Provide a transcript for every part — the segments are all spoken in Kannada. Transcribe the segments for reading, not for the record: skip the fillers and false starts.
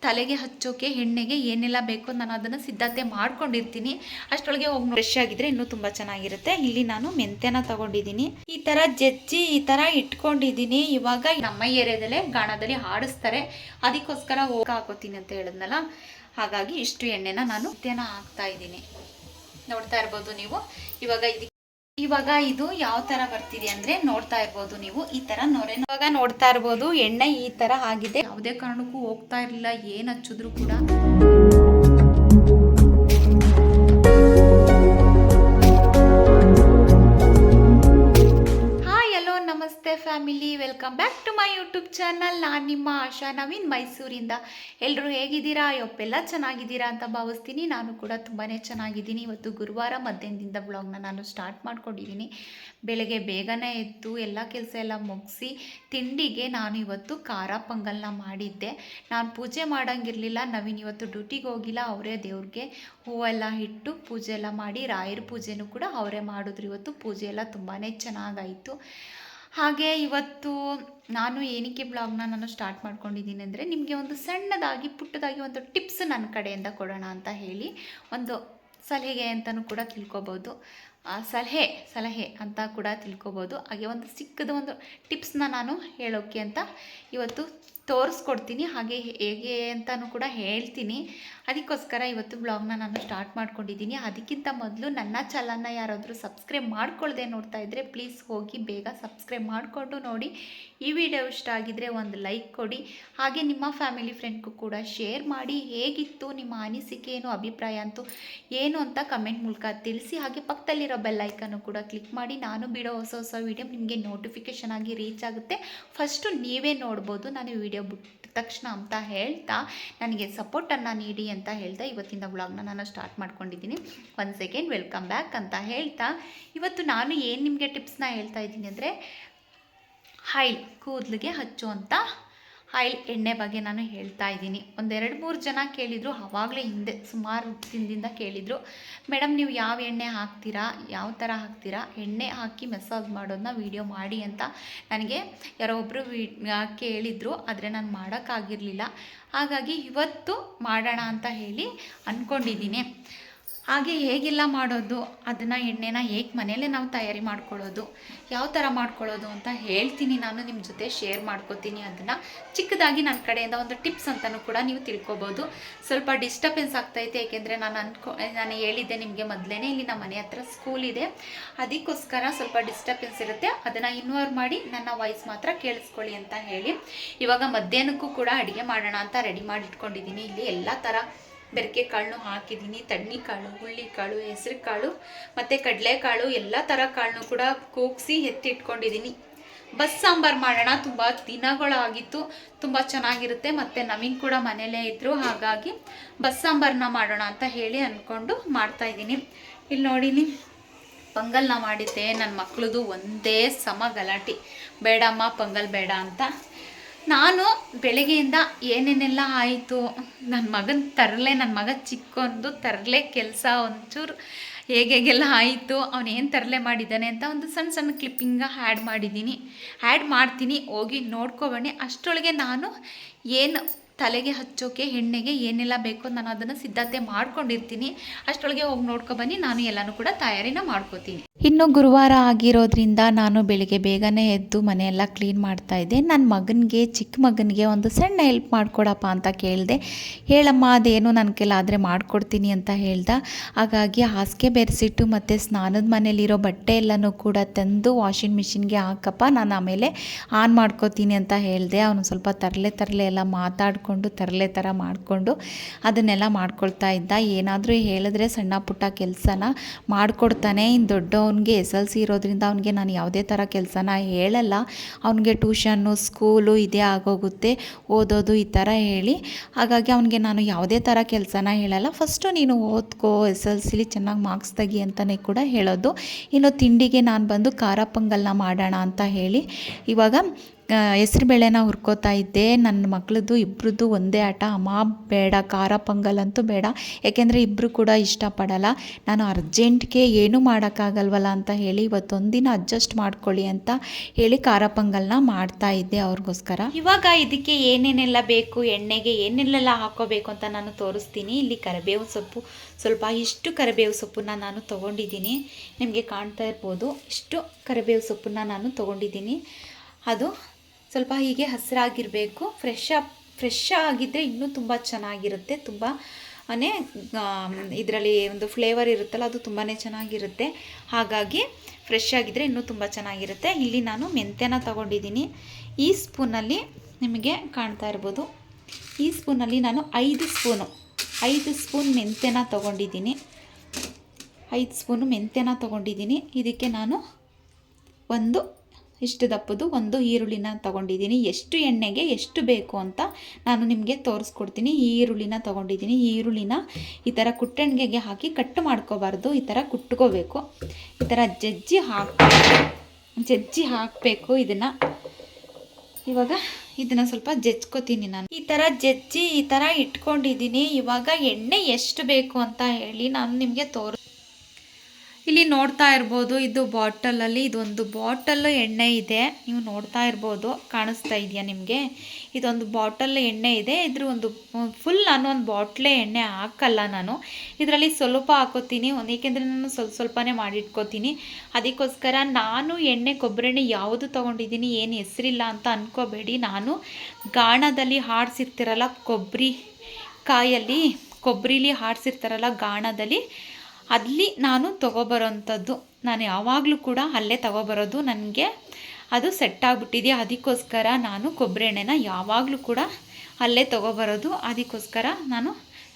ತಲೆಗೆ ಹಚ್ಚೋಕೆ ಎಣ್ಣೆಗೆ ಏನೆಲ್ಲ ಬೇಕೋ ನಾನು ಅದನ್ನು ಸಿದ್ಧತೆ ಮಾಡ್ಕೊಂಡಿರ್ತೀನಿ. ಅಷ್ಟರೊಳಗೆ ಹೋಗಿ ಫ್ರೆಶ್ ಆಗಿದ್ರೆ ಇನ್ನೂ ತುಂಬ ಚೆನ್ನಾಗಿರುತ್ತೆ. ಇಲ್ಲಿ ನಾನು ಮೆಂತ್ಯನ ತಗೊಂಡಿದ್ದೀನಿ, ಈ ಥರ ಜಜ್ಜಿ ಈ ಥರ ಇಟ್ಕೊಂಡಿದ್ದೀನಿ. ಇವಾಗ ನಮ್ಮ ಏರಿಯಾದಲ್ಲೇ ಗಾಣದಲ್ಲಿ ಆಡಿಸ್ತಾರೆ, ಅದಕ್ಕೋಸ್ಕರ ಹೋಗಿ ಹಾಕೋತೀನಿ ಅಂತ ಹೇಳಿದ್ನಲ್ಲ, ಹಾಗಾಗಿ ಇಷ್ಟು ಎಣ್ಣೆನ ನಾನು ಮೆಂತ್ಯನ ಹಾಕ್ತಾ ಇದ್ದೀನಿ. ನೋಡ್ತಾ ಇರ್ಬೋದು ನೀವು. ಇವಾಗ ಇದು ಯಾವ ತರ ಬರ್ತಿದೆ ಅಂದ್ರೆ ನೋಡ್ತಾ ಇರ್ಬೋದು ನೀವು, ಈ ತರ ನೊರೆ ಇವಾಗ ನೋಡ್ತಾ ಇರ್ಬೋದು ಎಣ್ಣೆ ಈ ತರ ಆಗಿದೆ. ಯಾವುದೇ ಕಾರಣಕ್ಕೂ ಹೋಗ್ತಾ ಇರಲಿಲ್ಲ, ಏನ್ ಹಚ್ಚಿದ್ರು ಕೂಡ. ನಮಸ್ತೆ family, welcome back to my YouTube channel. ನಾನು ನಿಮ್ಮ ಆಶಾ ನವೀನ್, ಮೈಸೂರಿಂದ. ಎಲ್ಲರೂ ಹೇಗಿದ್ದೀರಾ? ಯೊಪ್ಪೆಲ್ಲ ಚೆನ್ನಾಗಿದ್ದೀರಾ ಅಂತ ಭಾವಿಸ್ತೀನಿ. ನಾನು ಕೂಡ ತುಂಬಾ ಚೆನ್ನಾಗಿದ್ದೀನಿ. ಇವತ್ತು ಗುರುವಾರ ಮಧ್ಯಾಹ್ನದಿಂದ ಬ್ಲಾಗ್ನ ನಾನು ಸ್ಟಾರ್ಟ್ ಮಾಡ್ಕೊಂಡಿದ್ದೀನಿ. ಬೆಳಗ್ಗೆ ಬೇಗನೆ ಎದ್ದು ಎಲ್ಲ ಕೆಲಸ ಎಲ್ಲ ಮುಗಿಸಿ ತಿಂಡಿಗೆ ನಾನು ಇವತ್ತು ಖಾರ ಪೊಂಗಲ್ನ ಮಾಡಿದ್ದೆ. ನಾನು ಪೂಜೆ ಮಾಡೋಂಗಿರಲಿಲ್ಲ, ನವೀನ್ ಇವತ್ತು ಡ್ಯೂಟಿಗೆ ಹೋಗಿಲ್ಲ, ಅವರೇ ದೇವ್ರಿಗೆ ಹೂವೆಲ್ಲ ಇಟ್ಟು ಪೂಜೆ ಎಲ್ಲ ಮಾಡಿ, ರಾಯರ ಪೂಜೆನೂ ಕೂಡ ಅವರೇ ಮಾಡಿದ್ರು. ಇವತ್ತು ಪೂಜೆ ಎಲ್ಲ ತುಂಬಾ ಚೆನ್ನಾಗಾಯಿತು. ಹಾಗೆ ಇವತ್ತು ನಾನು ಏನಕ್ಕೆ ಬ್ಲಾಗ್ನ ನಾನು ಸ್ಟಾರ್ಟ್ ಮಾಡ್ಕೊಂಡಿದ್ದೀನಿ ಅಂದರೆ, ನಿಮಗೆ ಒಂದು ಸಣ್ಣದಾಗಿ ಪುಟ್ಟದಾಗಿ ಒಂದು ಟಿಪ್ಸ್ ನನ್ನ ಕಡೆಯಿಂದ ಕೊಡೋಣ ಅಂತ ಹೇಳಿ, ಒಂದು ಸಲಹೆ ಅಂತಲೂ ಕೂಡ ತಿಳ್ಕೊಬೋದು, ಸಲಹೆ ಅಂತ ಕೂಡ ತಿಳ್ಕೊಬೋದು. ಹಾಗೆ ಒಂದು ಚಿಕ್ಕದು ಒಂದು ಟಿಪ್ಸ್ನ ನಾನು ಹೇಳೋಕ್ಕೆ ಅಂತ ಇವತ್ತು ತೋರಿಸ್ಕೊಡ್ತೀನಿ, ಹಾಗೆ ಹೇಗೆ ಅಂತಲೂ ಕೂಡ ಹೇಳ್ತೀನಿ. ಅದಕ್ಕೋಸ್ಕರ ಇವತ್ತು ಬ್ಲಾಗ್ನ ನಾನು ಸ್ಟಾರ್ಟ್ ಮಾಡ್ಕೊಂಡಿದ್ದೀನಿ. ಅದಕ್ಕಿಂತ ಮೊದಲು ನನ್ನ ಚಾನಲ್ನ ಯಾರಾದರೂ ಸಬ್ಸ್ಕ್ರೈಬ್ ಮಾಡ್ಕೊಳ್ಳದೆ ನೋಡ್ತಾ ಇದ್ದರೆ ಪ್ಲೀಸ್ ಹೋಗಿ ಬೇಗ ಸಬ್ಸ್ಕ್ರೈಬ್ ಮಾಡಿಕೊಂಡು ನೋಡಿ. ಈ ವಿಡಿಯೋ ಇಷ್ಟ ಆಗಿದ್ದರೆ ಒಂದು ಲೈಕ್ ಕೊಡಿ, ಹಾಗೆ ನಿಮ್ಮ ಫ್ಯಾಮಿಲಿ ಫ್ರೆಂಡ್ಗೂ ಕೂಡ ಶೇರ್ ಮಾಡಿ. ಹೇಗಿತ್ತು ನಿಮ್ಮ ಅನಿಸಿಕೆ ಏನು, ಅಭಿಪ್ರಾಯ ಅಂತೂ ಏನು ಅಂತ ಕಮೆಂಟ್ ಮೂಲಕ ತಿಳಿಸಿ. ಹಾಗೆ ಪಕ್ಕದಲ್ಲಿರೋ ಬೆಲ್ ಐಕನ್ನು ಕೂಡ ಕ್ಲಿಕ್ ಮಾಡಿ, ನಾನು ಬಿಡೋ ಹೊಸ ವಿಡಿಯೋ ನಿಮಗೆ ನೋಟಿಫಿಕೇಷನ್ ಆಗಿ ರೀಚ್ ಆಗುತ್ತೆ. ಫಸ್ಟು ನೀವೇ ನೋಡ್ಬೋದು ನಾನು ವಿಡಿಯೋ ಬಿಟ್ಟ ತಕ್ಷಣ ಅಂತ ಹೇಳ್ತಾ, ನನಗೆ ಸಪೋರ್ಟನ್ನು ನೀಡಿ ಅಂತ ಹೇಳ್ತಾ ಇವತ್ತಿನ ವ್ಲಾಗ್ನ ನಾನು ಸ್ಟಾರ್ಟ್ ಮಾಡ್ಕೊಂಡಿದ್ದೀನಿ. ಒನ್ ಸೆಕೆಂಡ್, ವೆಲ್ಕಮ್ ಬ್ಯಾಕ್ ಅಂತ ಹೇಳ್ತಾ ಇವತ್ತು ನಾನು ಏನು ನಿಮಗೆ ಟಿಪ್ಸ್ನ ಹೇಳ್ತಾ ಇದ್ದೀನಿ ಅಂದರೆ, ಆಯಿಲ್ ಕೂದಲಿಗೆ ಹಚ್ಚುವಂಥ ಆಯಿಲ್ ಎಣ್ಣೆ ಬಗ್ಗೆ ನಾನು ಹೇಳ್ತಾ ಇದ್ದೀನಿ. ಒಂದು 2-3 ಜನ ಕೇಳಿದರು, ಆವಾಗಲೇ ಹಿಂದೆ ಸುಮಾರು ದಿನದಿಂದ ಕೇಳಿದರು, ಮೇಡಮ್ ನೀವು ಯಾವ ಎಣ್ಣೆ ಹಾಕ್ತೀರಾ, ಯಾವ ಥರ ಹಾಕ್ತೀರಾ, ಎಣ್ಣೆ ಹಾಕಿ ಮಸಾಜ್ ಮಾಡೋದನ್ನ ವಿಡಿಯೋ ಮಾಡಿ ಅಂತ ನನಗೆ ಯಾರೋ ಒಬ್ಬರು ಕೇಳಿದರು. ಆದರೆ ನಾನು ಮಾಡೋಕ್ಕಾಗಿರಲಿಲ್ಲ, ಹಾಗಾಗಿ ಇವತ್ತು ಮಾಡೋಣ ಅಂತ ಹೇಳಿ ಅಂದ್ಕೊಂಡಿದ್ದೀನಿ. ಹಾಗೆ ಹೇಗೆಲ್ಲ ಮಾಡೋದು, ಅದನ್ನು ಎಣ್ಣೆನ ಹೇಗೆ ಮನೆಯಲ್ಲೇ ನಾವು ತಯಾರಿ ಮಾಡ್ಕೊಳ್ಳೋದು, ಯಾವ ಥರ ಮಾಡ್ಕೊಳ್ಳೋದು ಅಂತ ಹೇಳ್ತೀನಿ. ನಾನು ನಿಮ್ಮ ಜೊತೆ ಶೇರ್ ಮಾಡ್ಕೋತೀನಿ. ಅದನ್ನು ಚಿಕ್ಕದಾಗಿ ನನ್ನ ಕಡೆಯಿಂದ ಒಂದು ಟಿಪ್ಸ್ ಅಂತಲೂ ಕೂಡ ನೀವು ತಿಳ್ಕೊಬೋದು. ಸ್ವಲ್ಪ ಡಿಸ್ಟರ್ಬೆನ್ಸ್ ಆಗ್ತಾಯಿದೆ, ಏಕೆಂದರೆ ನಾನು ಹೇಳಿದ್ದೆ ನಿಮಗೆ ಮೊದಲೇ, ಇಲ್ಲಿ ನಮ್ಮ ಮನೆ ಹತ್ರ ಸ್ಕೂಲ್ ಇದೆ, ಅದಕ್ಕೋಸ್ಕರ ಸ್ವಲ್ಪ ಡಿಸ್ಟರ್ಬೆನ್ಸ್ ಇರುತ್ತೆ. ಅದನ್ನು ಇನ್ವಾಲ್ವ್ ಮಾಡಿ ನನ್ನ ವಾಯ್ಸ್ ಮಾತ್ರ ಕೇಳಿಸ್ಕೊಳ್ಳಿ ಅಂತ ಹೇಳಿ, ಇವಾಗ ಮಧ್ಯಾಹ್ನಕ್ಕೂ ಕೂಡ ಅಡುಗೆ ಮಾಡೋಣ ಅಂತ ರೆಡಿ ಮಾಡಿ ಇಟ್ಕೊಂಡಿದ್ದೀನಿ. ಇಲ್ಲಿ ಎಲ್ಲ ಥರ ಬೆರಕೆ ಕಾಳನ್ನು ಹಾಕಿದ್ದೀನಿ, ತಣ್ಣಿಕಾಳು, ಹುಳ್ಳಿಕಾಳು, ಹೆಸರು ಕಾಳು ಮತ್ತು ಕಡಲೆಕಾಳು ಎಲ್ಲ ಥರ ಕಾಳನ್ನು ಕೂಡ ಕೂಗಿಸಿ ಎತ್ತಿಟ್ಕೊಂಡಿದ್ದೀನಿ. ಬಸ್ ಸಾಂಬಾರು ಮಾಡೋಣ, ತುಂಬ ದಿನಗಳಾಗಿತ್ತು, ತುಂಬ ಚೆನ್ನಾಗಿರುತ್ತೆ. ಮತ್ತು ನವೀನ್ ಕೂಡ ಮನೆಯಲ್ಲೇ ಇದ್ದರು, ಹಾಗಾಗಿ ಬಸ್ ಸಾಂಬಾರನ್ನ ಮಾಡೋಣ ಅಂತ ಹೇಳಿ ಅಂದ್ಕೊಂಡು ಮಾಡ್ತಾಯಿದ್ದೀನಿ. ಇಲ್ಲಿ ನೋಡಿನಿ, ಪೊಂಗಲ್ನ ಮಾಡಿದ್ದೆ. ನನ್ನ ಮಕ್ಕಳದು ಒಂದೇ ಸಮ ಗಲಾಟೆ, ಬೇಡಮ್ಮ ಪೊಂಗಲ್ ಬೇಡ ಅಂತ. ನಾನು ಬೆಳಗ್ಗೆಯಿಂದ ಏನೇನೆಲ್ಲ ಆಯಿತು, ನನ್ನ ಮಗ ಚಿಕ್ಕೊಂದು ತರಲೆ ಕೆಲಸ ಒಂಚೂರು ಹೇಗೆಲ್ಲ ಆಯಿತು, ಅವನೇನು ತರಲೆ ಮಾಡಿದ್ದಾನೆ ಅಂತ ಒಂದು ಸಣ್ಣ ಸಣ್ಣ ಕ್ಲಿಪ್ಪಿಂಗ ಆ್ಯಡ್ ಮಾಡ್ತೀನಿ, ಹೋಗಿ ನೋಡ್ಕೊಬನ್ನಿ. ಅಷ್ಟರೊಳಗೆ ನಾನು ಏನು ತಲೆಗೆ ಹಚ್ಚೋಕೆ ಎಣ್ಣೆಗೆ ಏನೆಲ್ಲ ಬೇಕೋ ನಾನು ಅದನ್ನು ಸಿದ್ಧತೆ ಮಾಡ್ಕೊಂಡಿರ್ತೀನಿ. ಅಷ್ಟರೊಳಗೆ ಹೋಗಿ ನೋಡ್ಕೊಬನ್ನಿ, ನಾನು ಎಲ್ಲನೂ ಕೂಡ ತಯಾರಿನ ಮಾಡ್ಕೋತೀನಿ. ಇನ್ನು ಗುರುವಾರ ಆಗಿರೋದ್ರಿಂದ ನಾನು ಬೆಳಿಗ್ಗೆ ಬೇಗನೆ ಎದ್ದು ಮನೆಯೆಲ್ಲ ಕ್ಲೀನ್ ಮಾಡ್ತಾಯಿದ್ದೆ. ನನ್ನ ಚಿಕ್ಕ ಮಗನಿಗೆ ಒಂದು ಸಣ್ಣ ಹೆಲ್ಪ್ ಮಾಡಿಕೊಡಪ್ಪ ಅಂತ ಕೇಳಿದೆ. ಹೇಳಮ್ಮ, ಅದೇನು ನನ್ನ ಕೈಲಾದರೆ ಮಾಡಿಕೊಡ್ತೀನಿ ಅಂತ ಹೇಳ್ದ. ಹಾಗಾಗಿ ಹಾಸಿಗೆ ಬೆರೆಸಿಟ್ಟು ಮತ್ತು ಸ್ನಾನದ ಮನೇಲಿರೋ ಬಟ್ಟೆ ಎಲ್ಲನೂ ಕೂಡ ತಂದು ವಾಷಿಂಗ್ ಮಿಷಿನ್ಗೆ ಹಾಕಪ್ಪ, ನಾನು ಆಮೇಲೆ ಆನ್ ಮಾಡ್ಕೋತೀನಿ ಅಂತ ಹೇಳಿದೆ. ಅವನು ಸ್ವಲ್ಪ ತರಲೆ ಎಲ್ಲ ಮಾತಾಡ್ಕೊಂಡು ತರಲೆ ಥರ ಮಾಡಿಕೊಂಡು ಅದನ್ನೆಲ್ಲ ಮಾಡ್ಕೊಳ್ತಾ ಇದ್ದ. ಏನಾದರೂ ಹೇಳಿದ್ರೆ ಸಣ್ಣ ಪುಟ್ಟ ಕೆಲಸನ ಮಾಡಿಕೊಡ್ತಾನೆ. ಇನ್ನು ದೊಡ್ಡವನಿಗೆ SLC ಇರೋದ್ರಿಂದ ಅವನಿಗೆ ನಾನು ಯಾವುದೇ ಥರ ಕೆಲಸನ ಹೇಳಲ್ಲ. ಅವನಿಗೆ ಟ್ಯೂಷನ್ನು, ಸ್ಕೂಲು ಇದೇ ಆಗೋಗುತ್ತೆ, ಓದೋದು ಈ ಥರ ಹೇಳಿ. ಹಾಗಾಗಿ ಅವನಿಗೆ ನಾನು ಯಾವುದೇ ಥರ ಕೆಲಸನ ಹೇಳಲ್ಲ. ಫಸ್ಟು ನೀನು ಓದ್ಕೋ, SLCಲಿ ಚೆನ್ನಾಗಿ ಮಾರ್ಕ್ಸ್ ತೆಗಿ ಅಂತಲೇ ಕೂಡ ಹೇಳೋದು. ಇನ್ನು ತಿಂಡಿಗೆ ನಾನು ಬಂದು ಖಾರ ಪೊಂಗಲ್ನ ಮಾಡೋಣ ಅಂತ ಹೇಳಿ ಇವಾಗ ಹೆಸ್ರುಬೇಳೆನ ಹುರ್ಕೋತಾ ಇದ್ದೆ. ನನ್ನ ಮಗಳದ್ದು ಇಬ್ಬರದ್ದು ಒಂದೇ ಆಟ, ಅಮ್ಮ ಬೇಡ ಖಾರ ಪೊಂಗಲ್ ಅಂತೂ ಬೇಡ, ಯಾಕೆಂದರೆ ಇಬ್ಬರು ಕೂಡ ಇಷ್ಟಪಡಲ್ಲ. ನಾನು ಅರ್ಜೆಂಟ್ಗೆ ಏನೂ ಮಾಡೋಕ್ಕಾಗಲ್ವಲ್ಲ ಅಂತ ಹೇಳಿ ಇವತ್ತೊಂದಿನ ಅಡ್ಜಸ್ಟ್ ಮಾಡ್ಕೊಳ್ಳಿ ಅಂತ ಹೇಳಿ ಖಾರ ಪೊಂಗಲ್ನ ಮಾಡ್ತಾಯಿದ್ದೆ ಅವ್ರಿಗೋಸ್ಕರ. ಇವಾಗ ಇದಕ್ಕೆ ಏನೇನೆಲ್ಲ ಬೇಕು, ಎಣ್ಣೆಗೆ ಏನೆಲ್ಲ ಹಾಕೋಬೇಕು ಅಂತ ನಾನು ತೋರಿಸ್ತೀನಿ. ಇಲ್ಲಿ ಕರಿಬೇವು ಸೊಪ್ಪು ಸ್ವಲ್ಪ ಇಷ್ಟು ಕರಿಬೇವು ಸೊಪ್ಪನ್ನ ನಾನು ತೊಗೊಂಡಿದ್ದೀನಿ. ನಿಮಗೆ ಕಾಣ್ತಾ ಇರ್ಬೋದು, ಇಷ್ಟು ಕರಿಬೇವು ಸೊಪ್ಪನ್ನ ನಾನು ತೊಗೊಂಡಿದ್ದೀನಿ. ಅದು ಸ್ವಲ್ಪ ಹೀಗೆ ಹಸಿರಾಗಿರಬೇಕು. ಫ್ರೆಶ್ ಆಗಿದ್ದರೆ ಇನ್ನೂ ತುಂಬ ಚೆನ್ನಾಗಿರುತ್ತೆ. ತುಂಬಾ ಇದರಲ್ಲಿ ಒಂದು ಫ್ಲೇವರ್ ಇರುತ್ತಲ್ಲ, ಅದು ತುಂಬಾ ಚೆನ್ನಾಗಿರುತ್ತೆ. ಹಾಗಾಗಿ ಫ್ರೆಶ್ ಆಗಿದ್ದರೆ ಇನ್ನೂ ತುಂಬ ಚೆನ್ನಾಗಿರುತ್ತೆ. ಇಲ್ಲಿ ನಾನು ಮೆಂತ್ಯನ ತೊಗೊಂಡಿದ್ದೀನಿ. ಈ ಸ್ಪೂನಲ್ಲಿ ನಿಮಗೆ ಕಾಣ್ತಾ ಇರ್ಬೋದು, ಈ ಸ್ಪೂನಲ್ಲಿ ನಾನು 5 ಸ್ಪೂನ್ ಮೆಂತ್ಯನ ತೊಗೊಂಡಿದ್ದೀನಿ. 5 ಸ್ಪೂನು ಮೆಂತ್ಯನ ತೊಗೊಂಡಿದ್ದೀನಿ. ಇದಕ್ಕೆ ನಾನು ಇಷ್ಟು ದಪ್ಪದು ಒಂದು ಈರುಳ್ಳಿನ ತೊಗೊಂಡಿದ್ದೀನಿ. ಎಷ್ಟು ಎಣ್ಣೆಗೆ ಎಷ್ಟು ಬೇಕು ಅಂತ ನಾನು ನಿಮಗೆ ತೋರಿಸ್ಕೊಡ್ತೀನಿ. ಈ ಈರುಳ್ಳಿನ ತೊಗೊಂಡಿದ್ದೀನಿ. ಈ ಈರುಳ್ಳಿನ ಈ ಥರ ಕುಟ್ಟೆಣ್ಗೆಗೆ ಹಾಕಿ ಕಟ್ ಮಾಡ್ಕೋಬಾರ್ದು, ಈ ಥರ ಕುಟ್ಕೋಬೇಕು. ಈ ಥರ ಜಜ್ಜಿ ಹಾಕಬೇಕು. ಇವಾಗ ಇದನ್ನು ಸ್ವಲ್ಪ ಜಜ್ಕೋತೀನಿ ನಾನು. ಈ ಥರ ಜಜ್ಜಿ ಈ ಥರ ಇಟ್ಕೊಂಡಿದ್ದೀನಿ. ಇವಾಗ ಎಣ್ಣೆ ಎಷ್ಟು ಬೇಕು ಅಂತ ಹೇಳಿ ನಾನು ನಿಮಗೆ ಇಲ್ಲಿ ನೋಡ್ತಾ ಇರ್ಬೋದು, ಇದು ಬಾಟಲಲ್ಲಿ ಇದೊಂದು ಬಾಟಲ್ ಎಣ್ಣೆ ಇದೆ. ನೀವು ನೋಡ್ತಾ ಇರ್ಬೋದು, ಕಾಣಿಸ್ತಾ ಇದೆಯಾ ನಿಮಗೆ? ಇದೊಂದು ಬಾಟಲ್ ಎಣ್ಣೆ ಇದೆ. ಇದ್ರ ಒಂದು ಫುಲ್ ನಾನು ಒಂದು ಬಾಟ್ಲೆ ಎಣ್ಣೆ ಹಾಕಲ್ಲ ನಾನು. ಇದರಲ್ಲಿ ಸ್ವಲ್ಪ ಹಾಕೋತೀನಿ, ಏಕೆಂದರೆ ನಾನು ಸ್ವಲ್ಪನೇ ಮಾಡಿಟ್ಕೋತೀನಿ. ಅದಕ್ಕೋಸ್ಕರ ನಾನು ಕೊಬ್ಬರಿ ಎಣ್ಣೆ ಯಾವುದು ತೊಗೊಂಡಿದ್ದೀನಿ ಏನು ಹೆಸರಿಲ್ಲ ಅಂತ ಅಂದ್ಕೋಬೇಡಿ. ನಾನು ಗಾಣದಲ್ಲಿ ಆಡಿಸಿರ್ತಿರಲ್ಲ, ಕೊಬ್ಬರಿಲಿ ಆಡಿಸಿರ್ತಾರಲ್ಲ ಗಾಣದಲ್ಲಿ, ಅಲ್ಲಿ ನಾನು ತೊಗೊಬರೋಂಥದ್ದು. ನಾನು ಯಾವಾಗಲೂ ಕೂಡ ಅಲ್ಲೇ ತೊಗೊಬರೋದು. ನನಗೆ ಅದು ಸೆಟ್ ಆಗಿಬಿಟ್ಟಿದೆ. ಅದಕ್ಕೋಸ್ಕರ ನಾನು ಕೊಬ್ಬರಿ ಎಣ್ಣೆನ ಯಾವಾಗಲೂ ಕೂಡ ಅಲ್ಲೇ ತೊಗೊಬರೋದು. ಅದಕ್ಕೋಸ್ಕರ ನಾನು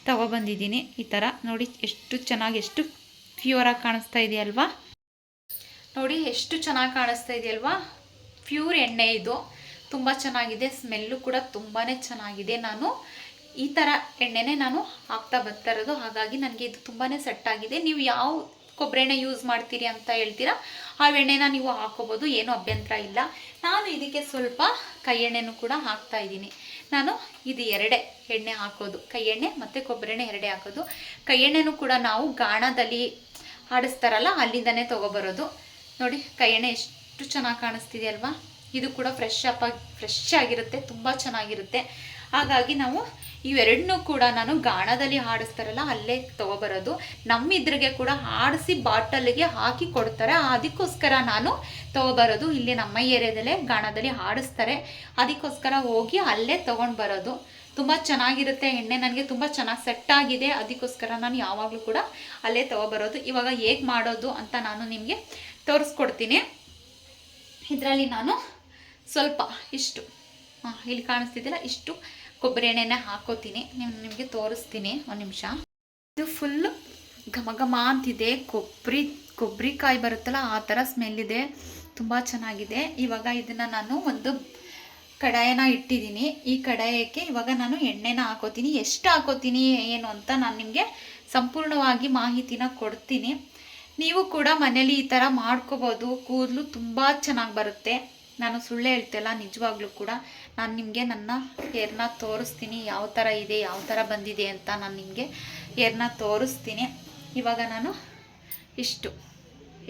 ತೊಗೊಬಂದಿದ್ದೀನಿ. ಈ ಥರ ನೋಡಿ, ಎಷ್ಟು ಚೆನ್ನಾಗಿ, ಎಷ್ಟು ಪ್ಯೂರಾಗಿ ಕಾಣಿಸ್ತಾ ಇದೆಯಲ್ವಾ? ನೋಡಿ ಎಷ್ಟು ಚೆನ್ನಾಗಿ ಕಾಣಿಸ್ತಾ ಇದೆಯಲ್ವಾ? ಪ್ಯೂರ್ ಎಣ್ಣೆ ಇದು. ತುಂಬ ಚೆನ್ನಾಗಿದೆ. ಸ್ಮೆಲ್ಲು ಕೂಡ ತುಂಬಾ ಚೆನ್ನಾಗಿದೆ. ನಾನು ಈ ಥರ ಎಣ್ಣೆನೇ ನಾನು ಹಾಕ್ತಾ ಬರ್ತಾ ಇರೋದು. ಹಾಗಾಗಿ ನನಗೆ ಇದು ತುಂಬಾ ಸೆಟ್ ಆಗಿದೆ. ನೀವು ಯಾವ ಕೊಬ್ಬರಿ ಎಣ್ಣೆ ಯೂಸ್ ಮಾಡ್ತೀರಿ ಅಂತ ಹೇಳ್ತೀರಾ, ಆ ಎಣ್ಣೆನ ನೀವು ಹಾಕೋಬೋದು, ಏನೂ ಅಭ್ಯಂತರ ಇಲ್ಲ. ನಾನು ಇದಕ್ಕೆ ಸ್ವಲ್ಪ ಕೈ ಎಣ್ಣೆನೂ ಕೂಡ ಹಾಕ್ತಾ ಇದ್ದೀನಿ. ನಾನು ಇದು ಎರಡೇ ಎಣ್ಣೆ ಹಾಕೋದು, ಕೈ ಎಣ್ಣೆ ಮತ್ತು ಕೊಬ್ಬರಿ ಎಣ್ಣೆ ಎರಡೇ ಹಾಕೋದು. ಕೈ ಎಣ್ಣೆನೂ ಕೂಡ ನಾವು ಗಾಣದಲ್ಲಿ ಆಡಿಸ್ತಾರಲ್ಲ, ಅಲ್ಲಿಂದನೇ ತೊಗೊಬರೋದು. ನೋಡಿ ಕೈ ಎಣ್ಣೆ ಎಷ್ಟು ಚೆನ್ನಾಗಿ ಕಾಣಿಸ್ತಿದೆ ಅಲ್ವಾ? ಇದು ಕೂಡ ಫ್ರೆಶ್ ಆಗಿರುತ್ತೆ, ತುಂಬ ಚೆನ್ನಾಗಿರುತ್ತೆ. ಹಾಗಾಗಿ ನಾವು ಇವೆರಡನ್ನೂ ಕೂಡ ನಾನು ಗಾಣದಲ್ಲಿ ಆಡಿಸ್ತಾರಲ್ಲ, ಅಲ್ಲೇ ತೊಗೊಬರೋದು. ನಮ್ಮಿದ್ರಿಗೆ ಕೂಡ ಆಡಿಸಿ ಬಾಟಲ್ಗೆ ಹಾಕಿ ಕೊಡ್ತಾರೆ, ಅದಕ್ಕೋಸ್ಕರ ನಾನು ತೊಗೊಬರೋದು. ಇಲ್ಲಿ ನಮ್ಮ ಏರಿಯಾದಲ್ಲೇ ಗಾಣದಲ್ಲಿ ಆಡಿಸ್ತಾರೆ, ಅದಕ್ಕೋಸ್ಕರ ಹೋಗಿ ಅಲ್ಲೇ ತೊಗೊಂಡು ಬರೋದು. ತುಂಬ ಚೆನ್ನಾಗಿರುತ್ತೆ ಎಣ್ಣೆ, ನನಗೆ ತುಂಬ ಚೆನ್ನಾಗಿ ಸೆಟ್ ಆಗಿದೆ. ಅದಕ್ಕೋಸ್ಕರ ನಾನು ಯಾವಾಗಲೂ ಕೂಡ ಅಲ್ಲೇ ತೊಗೊಬರೋದು. ಇವಾಗ ಹೇಗೆ ಮಾಡೋದು ಅಂತ ನಾನು ನಿಮಗೆ ತೋರಿಸ್ಕೊಡ್ತೀನಿ. ಇದರಲ್ಲಿ ನಾನು ಸ್ವಲ್ಪ ಇಷ್ಟು ಇಲ್ಲಿ ಕಾಣಿಸ್ತಿದ್ದಿಲ್ಲ, ಇಷ್ಟು ಕೊಬ್ಬರಿ ಎಣ್ಣೆನ ಹಾಕೋತೀನಿ. ನಿಮಗೆ ತೋರಿಸ್ತೀನಿ, ಒಂದು ನಿಮಿಷ. ಇದು ಫುಲ್ ಘಮ ಘಮ ಅಂತಿದೆ. ಕೊಬ್ಬರಿಕಾಯಿ ಬರುತ್ತಲ್ಲ, ಆ ಥರ ಸ್ಮೆಲ್ ಇದೆ, ತುಂಬ ಚೆನ್ನಾಗಿದೆ. ಇವಾಗ ಇದನ್ನು ನಾನು ಒಂದು ಕಡಾಯನ ಇಟ್ಟಿದ್ದೀನಿ. ಈ ಕಡಾಯಕ್ಕೆ ಇವಾಗ ನಾನು ಎಣ್ಣೆನ ಹಾಕೋತೀನಿ. ಎಷ್ಟು ಹಾಕೋತೀನಿ ಏನು ಅಂತ ನಾನು ನಿಮಗೆ ಸಂಪೂರ್ಣವಾಗಿ ಮಾಹಿತಿನ ಕೊಡ್ತೀನಿ. ನೀವು ಕೂಡ ಮನೇಲಿ ಈ ಥರ ಮಾಡ್ಕೋಬೋದು. ಕೂದಲು ತುಂಬ ಚೆನ್ನಾಗಿ ಬರುತ್ತೆ. ನಾನು ಸುಳ್ಳು ಹೇಳ್ತಿಲ್ಲ, ನಿಜವಾಗ್ಲೂ ಕೂಡ ನಾನು ನಿಮಗೆ ನನ್ನ ಹೇರ್ನ ತೋರಿಸ್ತೀನಿ, ಯಾವ ಥರ ಇದೆ, ಯಾವ ಥರ ಬಂದಿದೆ ಅಂತ ನಾನು ನಿಮಗೆ ಹೇರ್ನ ತೋರಿಸ್ತೀನಿ. ಇವಾಗ ನಾನು